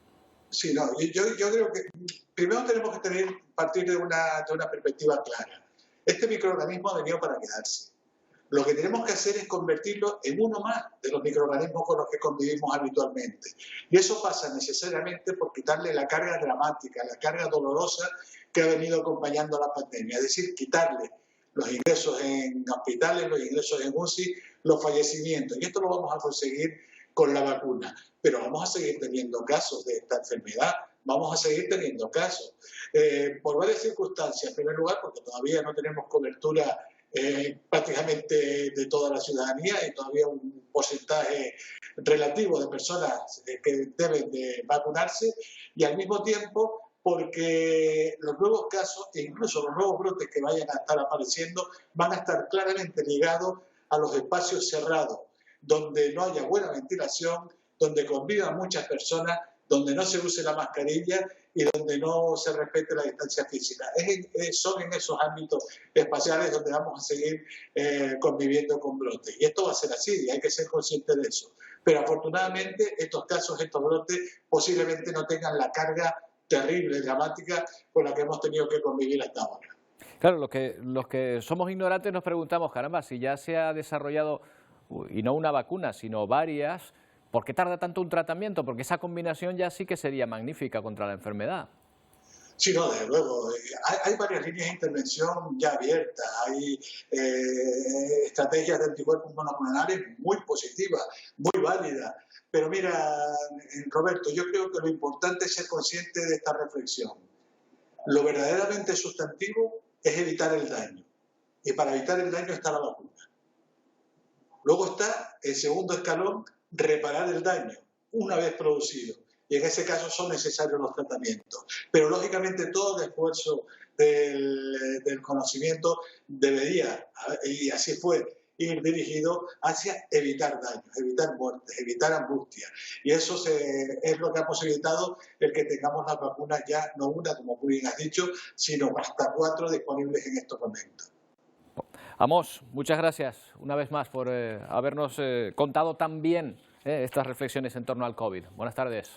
Sí, no, yo creo que primero tenemos que partir de una perspectiva clara. Este microorganismo ha venido para quedarse. Lo que tenemos que hacer es convertirlo en uno más de los microorganismos con los que convivimos habitualmente. Y eso pasa necesariamente por quitarle la carga dramática, la carga dolorosa que ha venido acompañando a la pandemia. Es decir, quitarle los ingresos en hospitales, los ingresos en UCI, los fallecimientos. Y esto lo vamos a conseguir con la vacuna. Pero vamos a seguir teniendo casos de esta enfermedad. Vamos a seguir teniendo casos. Por varias circunstancias. En primer lugar, porque todavía no tenemos cobertura prácticamente de toda la ciudadanía y todavía un porcentaje relativo de personas que deben de vacunarse, y al mismo tiempo porque los nuevos casos e incluso los nuevos brotes que vayan a estar apareciendo van a estar claramente ligados a los espacios cerrados, donde no haya buena ventilación, donde convivan muchas personas, donde no se use la mascarilla y donde no se respete la distancia física. Son en esos ámbitos espaciales donde vamos a seguir conviviendo con brotes. Y esto va a ser así, y hay que ser conscientes de eso. Pero afortunadamente estos casos, estos brotes, posiblemente no tengan la carga terrible, dramática, con la que hemos tenido que convivir hasta ahora. Claro, los que somos ignorantes nos preguntamos, caramba, si ya se ha desarrollado, y no una vacuna, sino varias, ¿por qué tarda tanto un tratamiento? Porque esa combinación ya sí que sería magnífica contra la enfermedad. Sí, no, desde luego. Hay varias líneas de intervención ya abiertas, hay estrategias de anticuerpos monoclonales muy positivas, muy válidas. Pero mira, Roberto, yo creo que lo importante es ser consciente de esta reflexión. Lo verdaderamente sustantivo es evitar el daño. Y para evitar el daño está la vacuna. Luego está el segundo escalón, reparar el daño una vez producido. Y en ese caso son necesarios los tratamientos. Pero lógicamente todo el esfuerzo del conocimiento debería, y así fue, ir dirigido hacia evitar daños, evitar muertes, evitar angustias. Y eso es lo que ha posibilitado el que tengamos las vacunas ya, no una, como muy bien has dicho, sino hasta 4 disponibles en estos momentos. Amos, muchas gracias una vez más por habernos contado tan bien estas reflexiones en torno al COVID. Buenas tardes.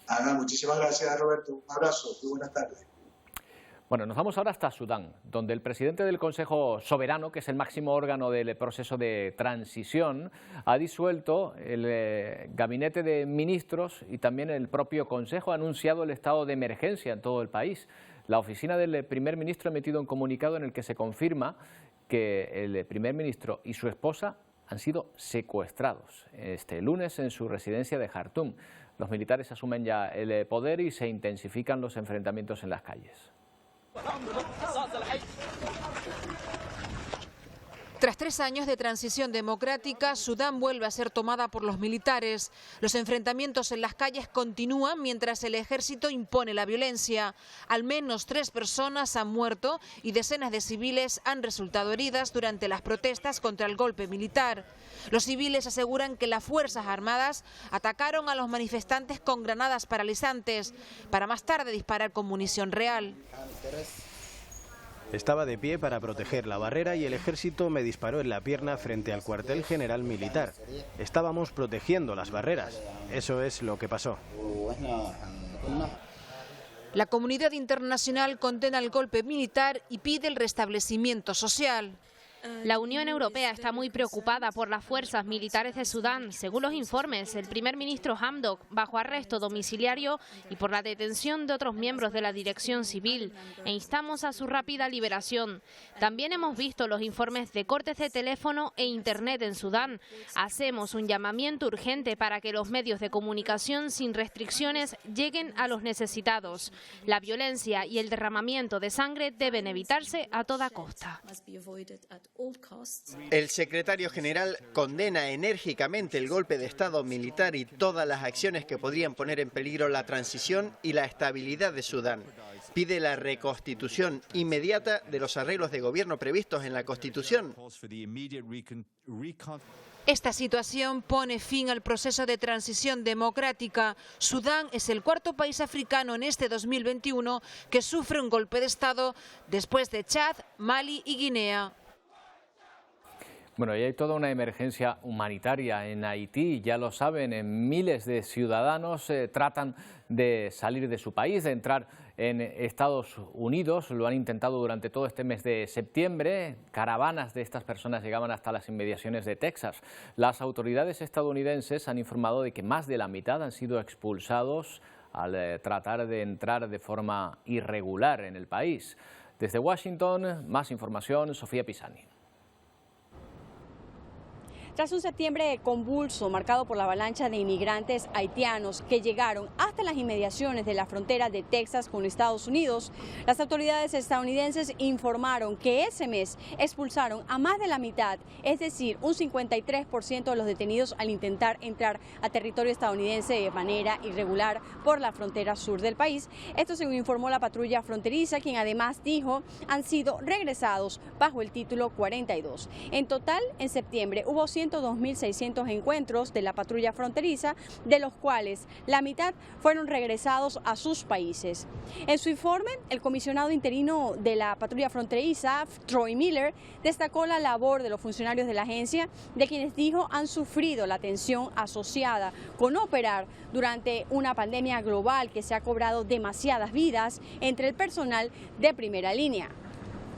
Ana, muchísimas gracias, Roberto. Un abrazo. Muy buenas tardes. Bueno, nos vamos ahora hasta Sudán, donde el presidente del Consejo Soberano, que es el máximo órgano del proceso de transición, ha disuelto el gabinete de ministros y también el propio Consejo ha anunciado el estado de emergencia en todo el país. La oficina del primer ministro ha emitido un comunicado en el que se confirma que el primer ministro y su esposa han sido secuestrados este lunes en su residencia de Jartum. Los militares asumen ya el poder y se intensifican los enfrentamientos en las calles. Tras 3 años de transición democrática, Sudán vuelve a ser tomada por los militares. Los enfrentamientos en las calles continúan mientras el ejército impone la violencia. Al menos 3 personas han muerto y decenas de civiles han resultado heridas durante las protestas contra el golpe militar. Los civiles aseguran que las Fuerzas Armadas atacaron a los manifestantes con granadas paralizantes, para más tarde disparar con munición real. Estaba de pie para proteger la barrera y el ejército me disparó en la pierna frente al cuartel general militar. Estábamos protegiendo las barreras. Eso es lo que pasó. La comunidad internacional condena el golpe militar y pide el restablecimiento social. La Unión Europea está muy preocupada por las fuerzas militares de Sudán. Según los informes, el primer ministro Hamdok bajo arresto domiciliario y por la detención de otros miembros de la dirección civil, e instamos a su rápida liberación. También hemos visto los informes de cortes de teléfono e internet en Sudán. Hacemos un llamamiento urgente para que los medios de comunicación sin restricciones lleguen a los necesitados. La violencia y el derramamiento de sangre deben evitarse a toda costa. El secretario general condena enérgicamente el golpe de Estado militar y todas las acciones que podrían poner en peligro la transición y la estabilidad de Sudán. Pide la reconstitución inmediata de los arreglos de gobierno previstos en la Constitución. Esta situación pone fin al proceso de transición democrática. Sudán es el cuarto país africano en este 2021 que sufre un golpe de Estado después de Chad, Mali y Guinea. Bueno, y hay toda una emergencia humanitaria en Haití, ya lo saben, miles de ciudadanos tratan de salir de su país, de entrar en Estados Unidos, lo han intentado durante todo este mes de septiembre, caravanas de estas personas llegaban hasta las inmediaciones de Texas. Las autoridades estadounidenses han informado de que más de la mitad han sido expulsados al tratar de entrar de forma irregular en el país. Desde Washington, más información, Sofía Pisani. Tras un septiembre convulso marcado por la avalancha de inmigrantes haitianos que llegaron hasta las inmediaciones de la frontera de Texas con Estados Unidos, las autoridades estadounidenses informaron que ese mes expulsaron a más de la mitad, es decir, un 53% de los detenidos al intentar entrar a territorio estadounidense de manera irregular por la frontera sur del país. Esto según informó la patrulla fronteriza, quien además dijo han sido regresados bajo el título 42. En total, en septiembre hubo 102.600 encuentros de la patrulla fronteriza, de los cuales la mitad fueron regresados a sus países. En su informe, el comisionado interino de la patrulla fronteriza, Troy Miller, destacó la labor de los funcionarios de la agencia, de quienes dijo han sufrido la tensión asociada con operar durante una pandemia global que se ha cobrado demasiadas vidas entre el personal de primera línea.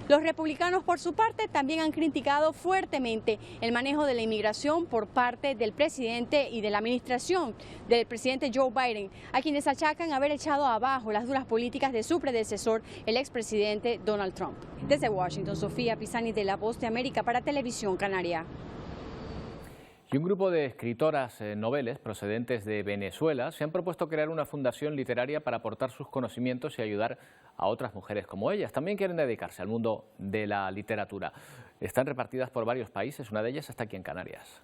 Los republicanos, por su parte, también han criticado fuertemente el manejo de la inmigración por parte del presidente y de la administración del presidente Joe Biden, a quienes achacan haber echado abajo las duras políticas de su predecesor, el expresidente Donald Trump. Desde Washington, Sofía Pisani, de La Voz de América para Televisión Canaria. Y un grupo de escritoras noveles procedentes de Venezuela se han propuesto crear una fundación literaria para aportar sus conocimientos y ayudar a otras mujeres como ellas. También quieren dedicarse al mundo de la literatura. Están repartidas por varios países, una de ellas está aquí en Canarias.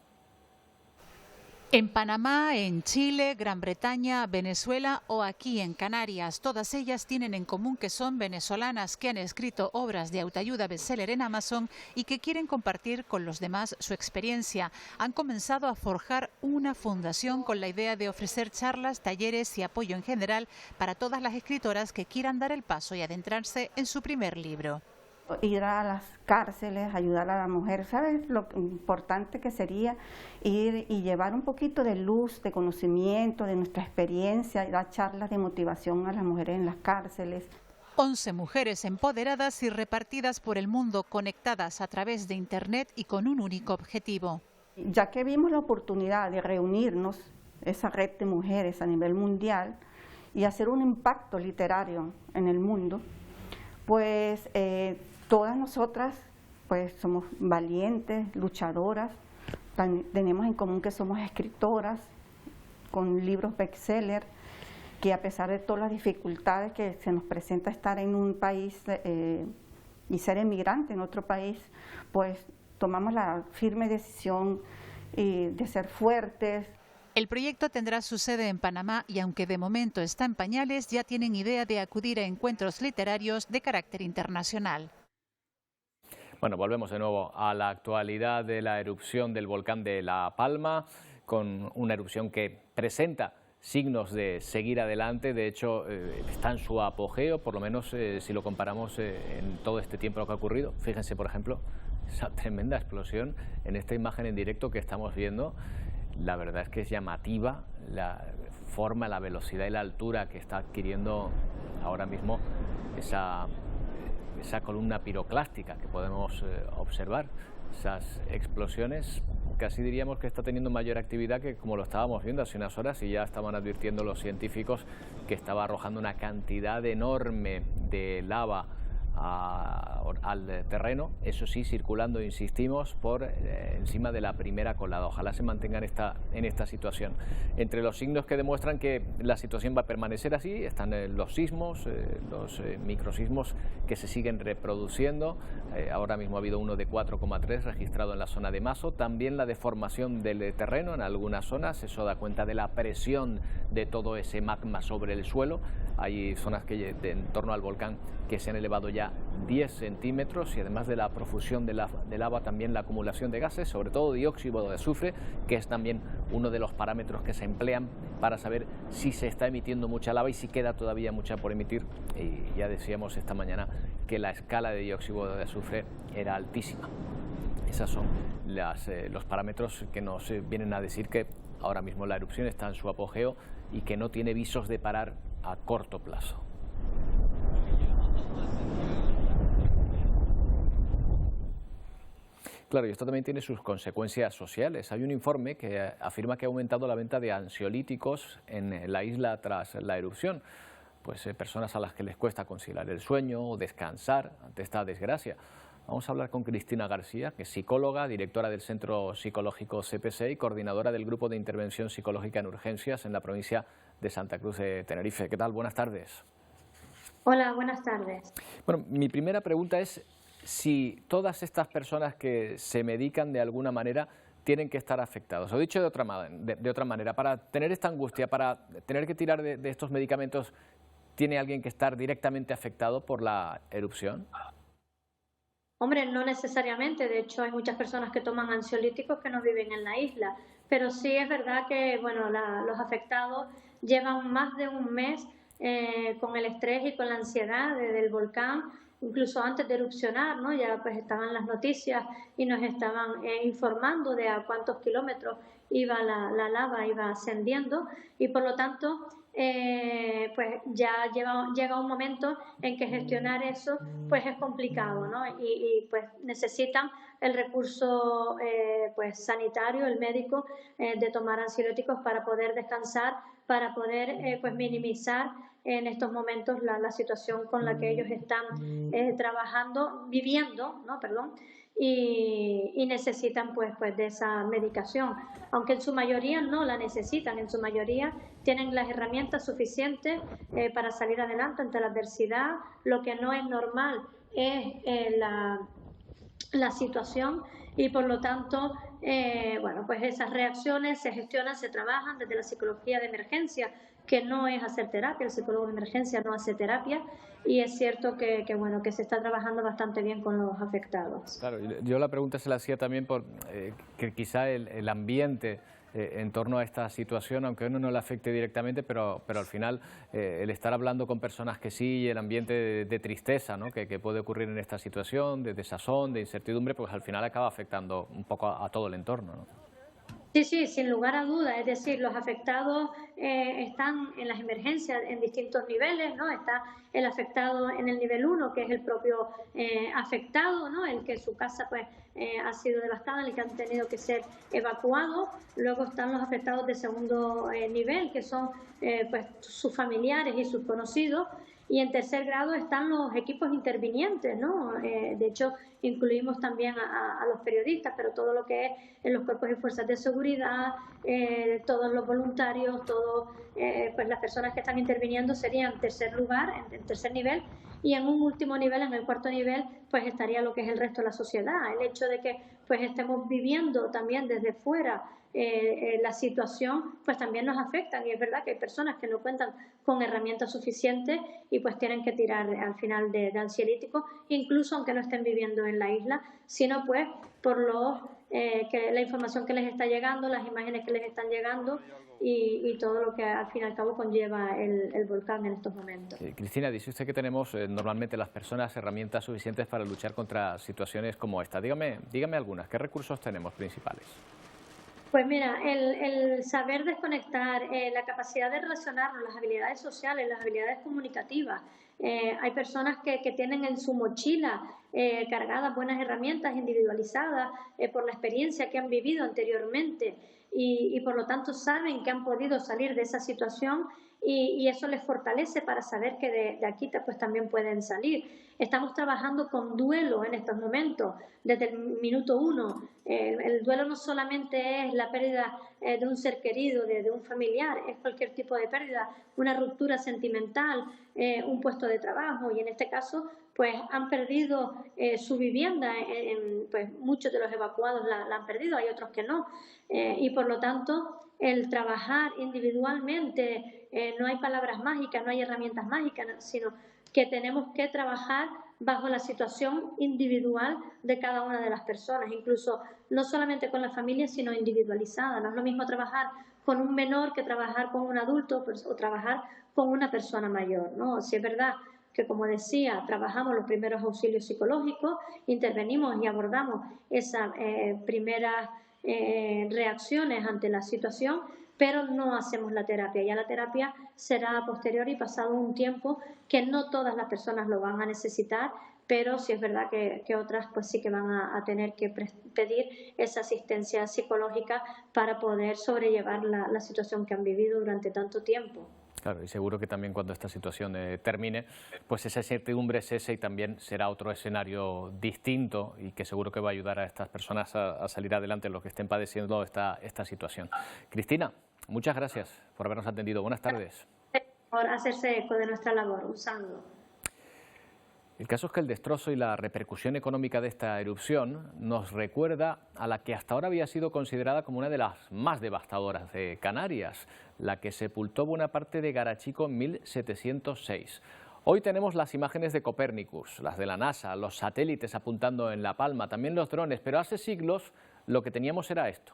En Panamá, en Chile, Gran Bretaña, Venezuela o aquí en Canarias. Todas ellas tienen en común que son venezolanas que han escrito obras de autoayuda bestseller en Amazon y que quieren compartir con los demás su experiencia. Han comenzado a forjar una fundación con la idea de ofrecer charlas, talleres y apoyo en general para todas las escritoras que quieran dar el paso y adentrarse en su primer libro. Ir a las cárceles, ayudar a la mujer, ¿sabes lo importante que sería ir y llevar un poquito de luz, de conocimiento, de nuestra experiencia, dar charlas de motivación a las mujeres en las cárceles? 11 mujeres empoderadas y repartidas por el mundo, conectadas a través de Internet y con un único objetivo. Ya que vimos la oportunidad de reunirnos, esa red de mujeres a nivel mundial, y hacer un impacto literario en el mundo, pues todas nosotras pues somos valientes, luchadoras, tenemos en común que somos escritoras con libros bestseller, que a pesar de todas las dificultades que se nos presenta estar en un país y ser emigrante en otro país, pues tomamos la firme decisión de ser fuertes. El proyecto tendrá su sede en Panamá y aunque de momento está en pañales, ya tienen idea de acudir a encuentros literarios de carácter internacional. Bueno, volvemos de nuevo a la actualidad de la erupción del volcán de La Palma, con una erupción que presenta signos de seguir adelante. De hecho, está en su apogeo, por lo menos si lo comparamos en todo este tiempo lo que ha ocurrido. Fíjense, por ejemplo, esa tremenda explosión en esta imagen en directo que estamos viendo. La verdad es que es llamativa la forma, la velocidad y la altura que está adquiriendo ahora mismo esa columna piroclástica que podemos observar. Esas explosiones, casi diríamos que está teniendo mayor actividad que como lo estábamos viendo hace unas horas, y ya estaban advirtiendo los científicos que estaba arrojando una cantidad enorme de lava al terreno, eso sí, circulando, insistimos, por encima de la primera colada. Ojalá se mantengan en esta situación. Entre los signos que demuestran que la situación va a permanecer así están los sismos, los microsismos que se siguen reproduciendo. Ahora mismo ha habido uno de 4,3 registrado en la zona de Mazo. También la deformación del terreno en algunas zonas, eso da cuenta de la presión de todo ese magma sobre el suelo. Hay zonas en torno al volcán que se han elevado ya 10 centímetros y además de la profusión de lava también la acumulación de gases, sobre todo dióxido de azufre, que es también uno de los parámetros que se emplean para saber si se está emitiendo mucha lava y si queda todavía mucha por emitir. Y ya decíamos esta mañana que la escala de dióxido de azufre era altísima. Esos son los parámetros que nos vienen a decir que ahora mismo la erupción está en su apogeo y que no tiene visos de parar a corto plazo. Claro, y esto también tiene sus consecuencias sociales. Hay un informe que afirma que ha aumentado la venta de ansiolíticos en la isla tras la erupción. Pues personas a las que les cuesta conciliar el sueño o descansar ante esta desgracia. Vamos a hablar con Cristina García, que es psicóloga, directora del Centro Psicológico CPC y coordinadora del Grupo de Intervención Psicológica en Urgencias en la provincia de Santa Cruz de Tenerife. ¿Qué tal? Buenas tardes. Hola, buenas tardes. Bueno, mi primera pregunta es si todas estas personas que se medican de alguna manera tienen que estar afectados. O dicho de otra manera, para tener esta angustia, para tener que tirar de estos medicamentos, ¿tiene alguien que estar directamente afectado por la erupción? Hombre, no necesariamente. De hecho, hay muchas personas que toman ansiolíticos que no viven en la isla. Pero sí es verdad que los afectados llevan más de un mes con el estrés y con la ansiedad del volcán, incluso antes de erupcionar, ¿no? Ya pues estaban las noticias y nos estaban informando de a cuántos kilómetros iba la lava, iba ascendiendo, y por lo tanto pues ya llega un momento en que gestionar eso pues es complicado, ¿no? Y pues necesitan el recurso pues sanitario, el médico, de tomar ansiolíticos para poder descansar, para poder pues minimizar en estos momentos la situación con la que ellos están viviendo, ¿no? Y necesitan pues de esa medicación, aunque en su mayoría no la necesitan, en su mayoría tienen las herramientas suficientes para salir adelante ante la adversidad. Lo que no es normal es la situación, y por lo tanto pues esas reacciones se gestionan, se trabajan desde la psicología de emergencia, que no es hacer terapia. El psicólogo de emergencia no hace terapia, y es cierto que se está trabajando bastante bien con los afectados. Claro, yo la pregunta se la hacía también por que quizá el ambiente en torno a esta situación, aunque a uno no le afecte directamente, pero al final el estar hablando con personas que sí, y el ambiente de tristeza, ¿no? que puede ocurrir en esta situación, de desazón, de incertidumbre, pues al final acaba afectando un poco a todo el entorno, ¿no? Sí, sin lugar a dudas. Es decir, los afectados están en las emergencias en distintos niveles, ¿no? Está el afectado en el nivel 1, que es el propio afectado, ¿no? El que su casa pues ha sido devastada, el que han tenido que ser evacuados. Luego están los afectados de segundo nivel, que son pues sus familiares y sus conocidos. Y en tercer grado están los equipos intervinientes, ¿no? De hecho, incluimos también a los periodistas, pero todo lo que es en los cuerpos y fuerzas de seguridad, todos los voluntarios, pues las personas que están interviniendo serían en tercer lugar, en tercer nivel, y en un último nivel, en el cuarto nivel, pues estaría lo que es el resto de la sociedad. El hecho de que pues estemos viviendo también desde fuera la situación, pues también nos afectan, y es verdad que hay personas que no cuentan con herramientas suficientes y pues tienen que tirar al final de ansiolíticos, incluso aunque no estén viviendo en la isla, sino pues por la información que les está llegando, las imágenes que les están llegando y todo lo que al fin y al cabo conlleva el volcán en estos momentos. Cristina, dice usted que tenemos normalmente las personas herramientas suficientes para luchar contra situaciones como esta. Dígame algunas, ¿qué recursos tenemos principales? Pues mira, el saber desconectar, la capacidad de relacionarnos, las habilidades sociales, las habilidades comunicativas, Hay personas que tienen en su mochila cargadas buenas herramientas individualizadas por la experiencia que han vivido anteriormente y por lo tanto saben que han podido salir de esa situación y eso les fortalece para saber que de aquí pues también pueden salir. Estamos trabajando con duelo en estos momentos, desde el minuto 1. El duelo no solamente es la pérdida de un ser querido, de un familiar, es cualquier tipo de pérdida, una ruptura sentimental, un puesto de trabajo y en este caso pues han perdido su vivienda, pues muchos de los evacuados la han perdido, hay otros que no, y por lo tanto el trabajar individualmente, no hay palabras mágicas, no hay herramientas mágicas, sino que tenemos que trabajar bajo la situación individual de cada una de las personas, incluso no solamente con la familia, sino individualizada. No es lo mismo trabajar con un menor que trabajar con un adulto o trabajar con una persona mayor, ¿no? Si es verdad que, como decía, trabajamos los primeros auxilios psicológicos, intervenimos y abordamos esas primeras reacciones ante la situación, pero no hacemos la terapia. Ya la terapia será a posteriori, pasado un tiempo, que no todas las personas lo van a necesitar, pero sí es verdad que otras pues sí que van a tener que pedir esa asistencia psicológica para poder sobrellevar la situación que han vivido durante tanto tiempo. Claro, y seguro que también cuando esta situación termine, pues esa incertidumbre cese y también será otro escenario distinto y que seguro que va a ayudar a estas personas a salir adelante en lo que estén padeciendo esta situación. Cristina, muchas gracias por habernos atendido. Buenas tardes. Por hacerse eco de nuestra labor. Un saludo. El caso es que el destrozo y la repercusión económica de esta erupción nos recuerda a la que hasta ahora había sido considerada como una de las más devastadoras de Canarias, la que sepultó buena parte de Garachico en 1706. Hoy tenemos las imágenes de Copérnicus, las de la NASA, los satélites apuntando en La Palma, también los drones, pero hace siglos lo que teníamos era esto,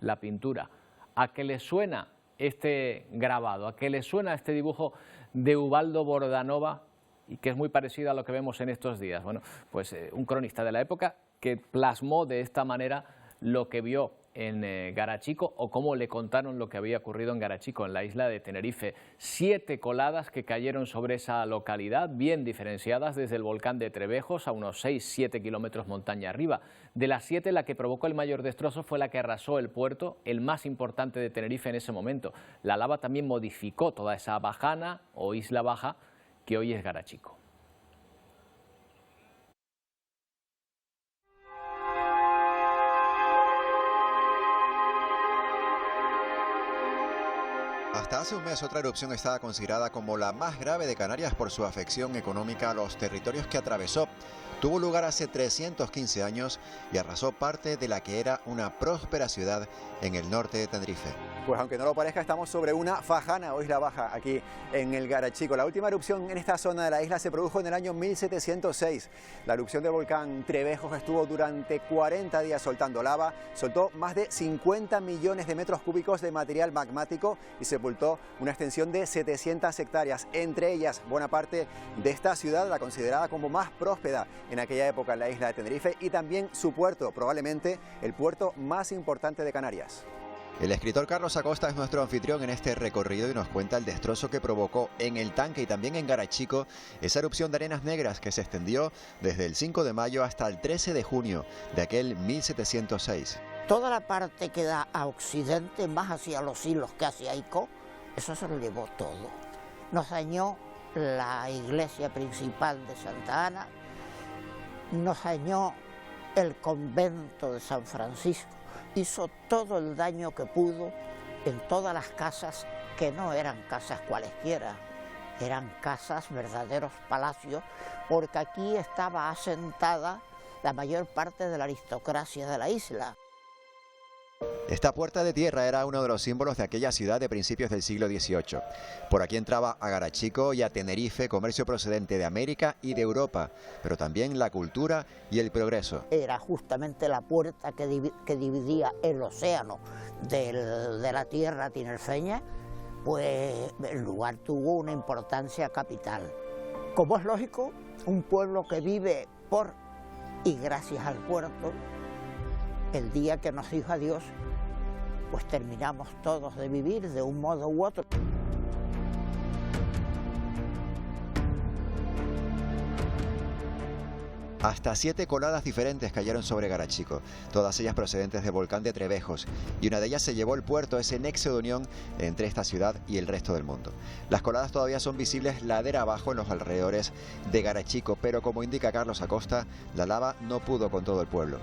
la pintura. ¿A qué le suena este grabado? ¿A qué le suena este dibujo de Ubaldo Bordanova? Y que es muy parecido a lo que vemos en estos días. Bueno, pues un cronista de la época que plasmó de esta manera lo que vio en Garachico o cómo le contaron lo que había ocurrido en Garachico, en la isla de Tenerife. 7 coladas que cayeron sobre esa localidad, bien diferenciadas desde el volcán de Trevejos a unos 6-7 kilómetros montaña arriba. De las 7, la que provocó el mayor destrozo fue la que arrasó el puerto, el más importante de Tenerife en ese momento. La lava también modificó toda esa bajana o isla baja que hoy es Garachico. Hasta hace un mes otra erupción estaba considerada como la más grave de Canarias por su afección económica a los territorios que atravesó. Tuvo lugar hace 315 años y arrasó parte de la que era una próspera ciudad en el norte de Tenerife. Pues aunque no lo parezca, estamos sobre una fajana o isla baja aquí en el Garachico. La última erupción en esta zona de la isla se produjo en el año 1706. La erupción del volcán Trevejos estuvo durante 40 días soltando lava, soltó más de 50 millones de metros cúbicos de material magmático y sepultó una extensión de 700 hectáreas, entre ellas buena parte de esta ciudad, la considerada como más próspera en aquella época en la isla de Tenerife, y también su puerto, probablemente el puerto más importante de Canarias. El escritor Carlos Acosta es nuestro anfitrión en este recorrido y nos cuenta el destrozo que provocó en el Tanque y también en Garachico esa erupción de arenas negras que se extendió desde el 5 de mayo hasta el 13 de junio de aquel 1706. Toda la parte que da a occidente, más hacia los hilos que hacia Ico, eso se lo llevó todo. Nos dañó la iglesia principal de Santa Ana, nos dañó el convento de San Francisco, hizo todo el daño que pudo en todas las casas que no eran casas cualesquiera, eran casas, verdaderos palacios, porque aquí estaba asentada la mayor parte de la aristocracia de la isla. Esta puerta de tierra era uno de los símbolos de aquella ciudad de principios del siglo XVIII. Por aquí entraba a Garachico y a Tenerife comercio procedente de América y de Europa, pero también la cultura y el progreso. Era justamente la puerta que dividía el océano de la tierra tinerfeña, pues el lugar tuvo una importancia capital. Como es lógico, un pueblo que vive por y gracias al puerto, el día que nos dijo adiós, pues terminamos todos de vivir de un modo u otro. Hasta 7 coladas diferentes cayeron sobre Garachico, todas ellas procedentes del volcán de Trevejos, y una de ellas se llevó el puerto, ese nexo de unión entre esta ciudad y el resto del mundo. Las coladas todavía son visibles ladera abajo en los alrededores de Garachico, pero como indica Carlos Acosta, la lava no pudo con todo el pueblo.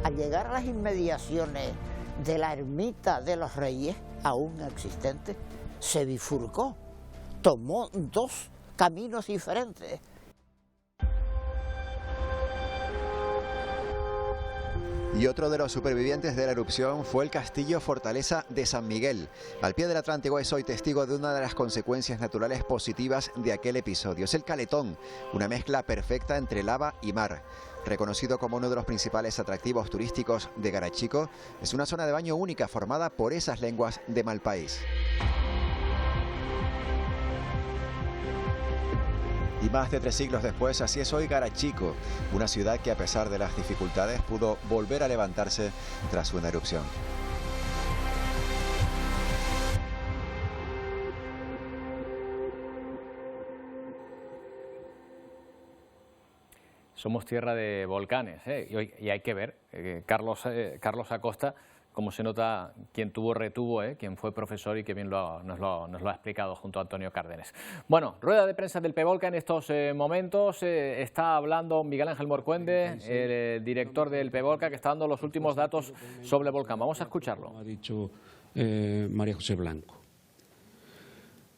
Al llegar a las inmediaciones de la ermita de los Reyes, aún existente, se bifurcó, tomó 2 caminos diferentes. Y otro de los supervivientes de la erupción fue el castillo fortaleza de San Miguel. Al pie del Atlántico es hoy testigo de una de las consecuencias naturales positivas de aquel episodio. Es el Caletón, una mezcla perfecta entre lava y mar. Reconocido como uno de los principales atractivos turísticos de Garachico, es una zona de baño única formada por esas lenguas de Malpaís. Y más de 3 siglos después, así es hoy Garachico, una ciudad que a pesar de las dificultades pudo volver a levantarse tras una erupción. Somos tierra de volcanes, y hay que ver, Carlos Acosta, cómo se nota quien retuvo, quien fue profesor y que bien nos lo ha explicado junto a Antonio Cárdenas. Bueno, rueda de prensa del PEVOLCA en estos momentos. Está hablando Miguel Ángel Morcuende, el director del PEVOLCA, que está dando los últimos datos sobre el volcán. Vamos a escucharlo. Ha dicho María José Blanco.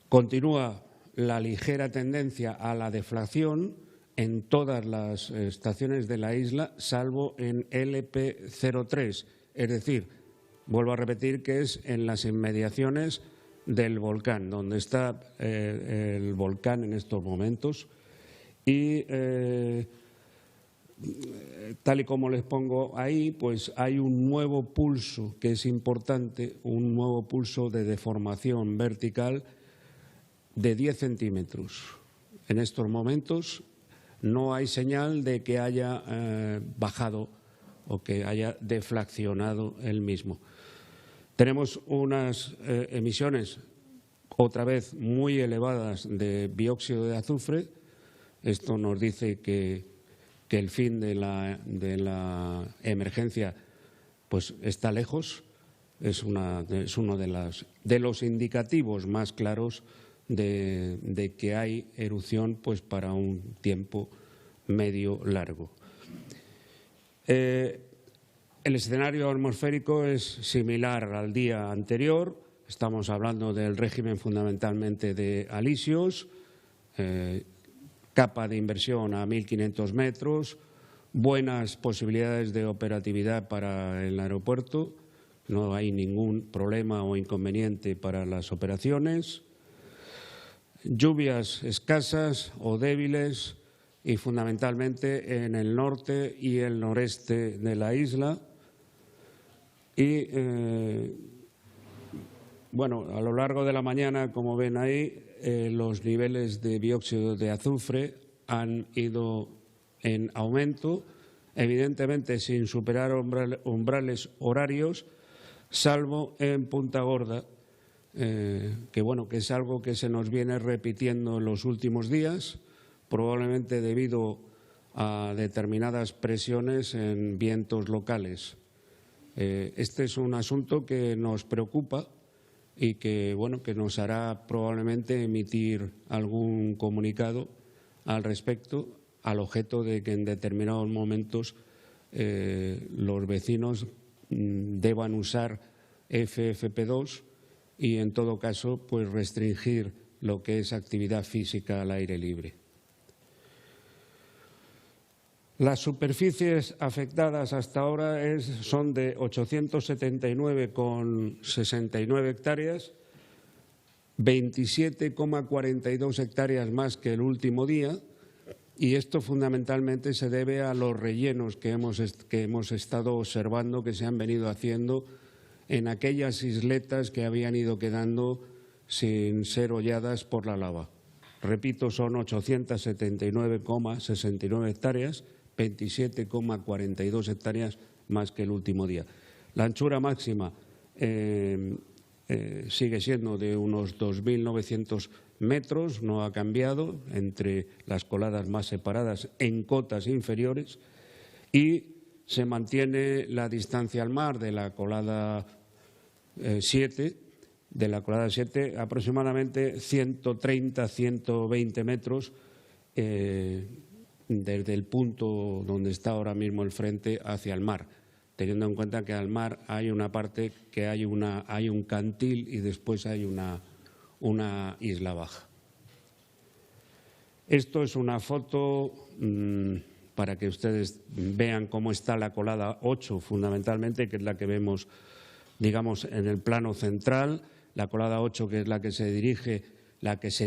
Continúa la ligera tendencia a la deflación en todas las estaciones de la isla, salvo en LP03, es decir, vuelvo a repetir que es en las inmediaciones del volcán, donde está el volcán en estos momentos. Y tal y como les pongo ahí, pues hay un nuevo pulso que es importante, un nuevo pulso de deformación vertical de 10 centímetros. En estos momentos no hay señal de que haya bajado o que haya deflacionado el mismo. Tenemos unas emisiones, otra vez, muy elevadas de dióxido de azufre. Esto nos dice que el fin de la emergencia pues está lejos. Es uno de los indicativos más claros de que hay erupción pues para un tiempo medio largo. El escenario atmosférico es similar al día anterior. Estamos hablando del régimen fundamentalmente de alisios, capa de inversión a 1.500 metros, buenas posibilidades de operatividad para el aeropuerto, no hay ningún problema o inconveniente para las operaciones, lluvias escasas o débiles y fundamentalmente en el norte y el noreste de la isla. Y bueno, a lo largo de la mañana, como ven ahí, los niveles de dióxido de azufre han ido en aumento, evidentemente sin superar umbrales horarios, salvo en Punta Gorda, que es algo que se nos viene repitiendo en los últimos días, probablemente debido a determinadas presiones en vientos locales. Este es un asunto que nos preocupa y que nos hará probablemente emitir algún comunicado al respecto, al objeto de que en determinados momentos los vecinos deban usar FFP2 y en todo caso pues restringir lo que es actividad física al aire libre. Las superficies afectadas hasta ahora son de 879,69 hectáreas, 27,42 hectáreas más que el último día, y esto fundamentalmente se debe a los rellenos que hemos estado observando que se han venido haciendo en aquellas isletas que habían ido quedando sin ser holladas por la lava. Repito, son 879,69 hectáreas, 27,42 hectáreas más que el último día. La anchura máxima sigue siendo de unos 2.900 metros, no ha cambiado entre las coladas más separadas en cotas inferiores, y se mantiene la distancia al mar de la colada 7, aproximadamente 130-120 metros desde el punto donde está ahora mismo el frente hacia el mar, teniendo en cuenta que al mar hay una parte que hay un cantil y después hay una isla baja. Esto es una foto para que ustedes vean cómo está la colada 8, fundamentalmente, que es la que vemos, digamos, en el plano central. La colada 8, que es la que se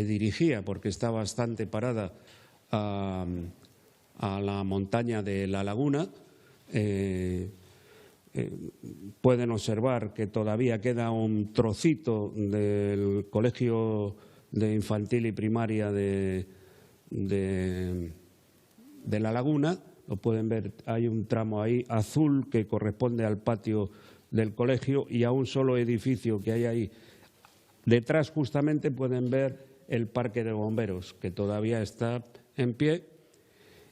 dirigía, porque está bastante parada, a la montaña de la laguna. Pueden observar que todavía queda un trocito del colegio de infantil y primaria de la laguna. Lo pueden ver, hay un tramo ahí azul que corresponde al patio del colegio, y a un solo edificio que hay ahí. Detrás justamente pueden ver el parque de bomberos, que todavía está en pie.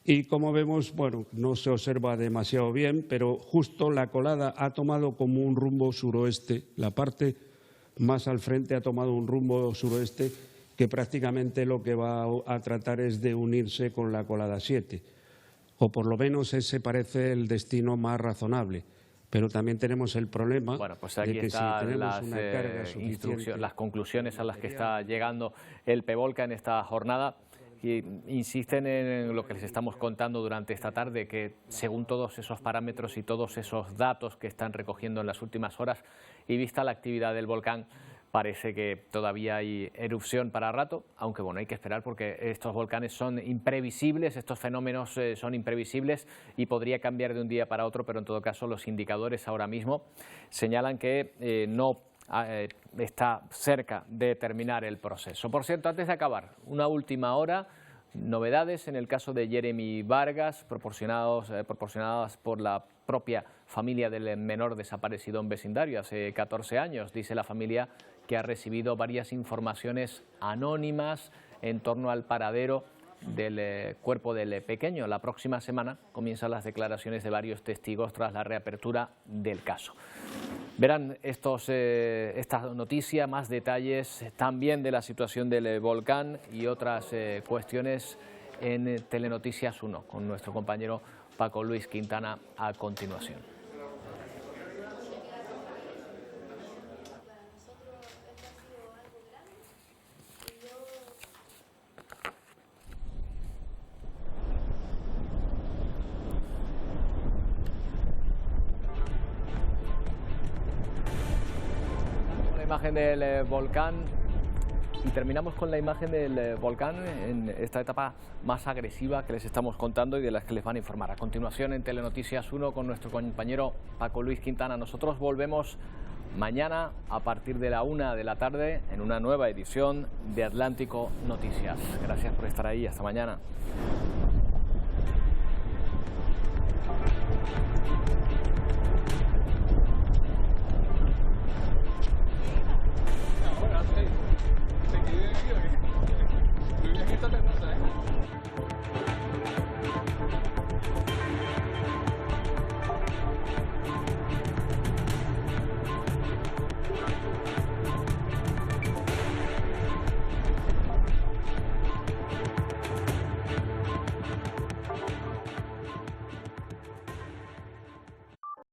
Y como vemos, bueno, no se observa demasiado bien, pero justo la colada ha tomado como un rumbo suroeste. La parte más al frente ha tomado un rumbo suroeste, que prácticamente lo que va a tratar es de unirse con la colada 7. O por lo menos ese parece el destino más razonable. Pero también tenemos el problema pues de que si tenemos una carga suficiente... las conclusiones a las que está llegando el PEVOLCA en esta jornada, y insisten en lo que les estamos contando durante esta tarde, que según todos esos parámetros y todos esos datos que están recogiendo en las últimas horas, y vista la actividad del volcán, parece que todavía hay erupción para rato, aunque bueno, hay que esperar porque estos volcanes son imprevisibles, estos fenómenos son imprevisibles y podría cambiar de un día para otro, pero en todo caso los indicadores ahora mismo señalan que no está cerca de terminar el proceso. Por cierto, antes de acabar, una última hora, novedades en el caso de Jeremy Vargas, proporcionadas por la propia familia del menor desaparecido en vecindario hace 14 años. Dice la familia que ha recibido varias informaciones anónimas en torno al paradero del cuerpo del pequeño. La próxima semana comienzan las declaraciones de varios testigos tras la reapertura del caso. Verán esta noticia, más detalles también de la situación del volcán y otras cuestiones en Telenoticias 1 con nuestro compañero Paco Luis Quintana a continuación. Imagen del volcán, y terminamos con la imagen del volcán en esta etapa más agresiva que les estamos contando y de las que les van a informar a continuación en Telenoticias 1 con nuestro compañero Paco Luis Quintana. Nosotros volvemos mañana a partir de la 1 de la tarde en una nueva edición de Atlántico Noticias. Gracias por estar ahí, hasta mañana.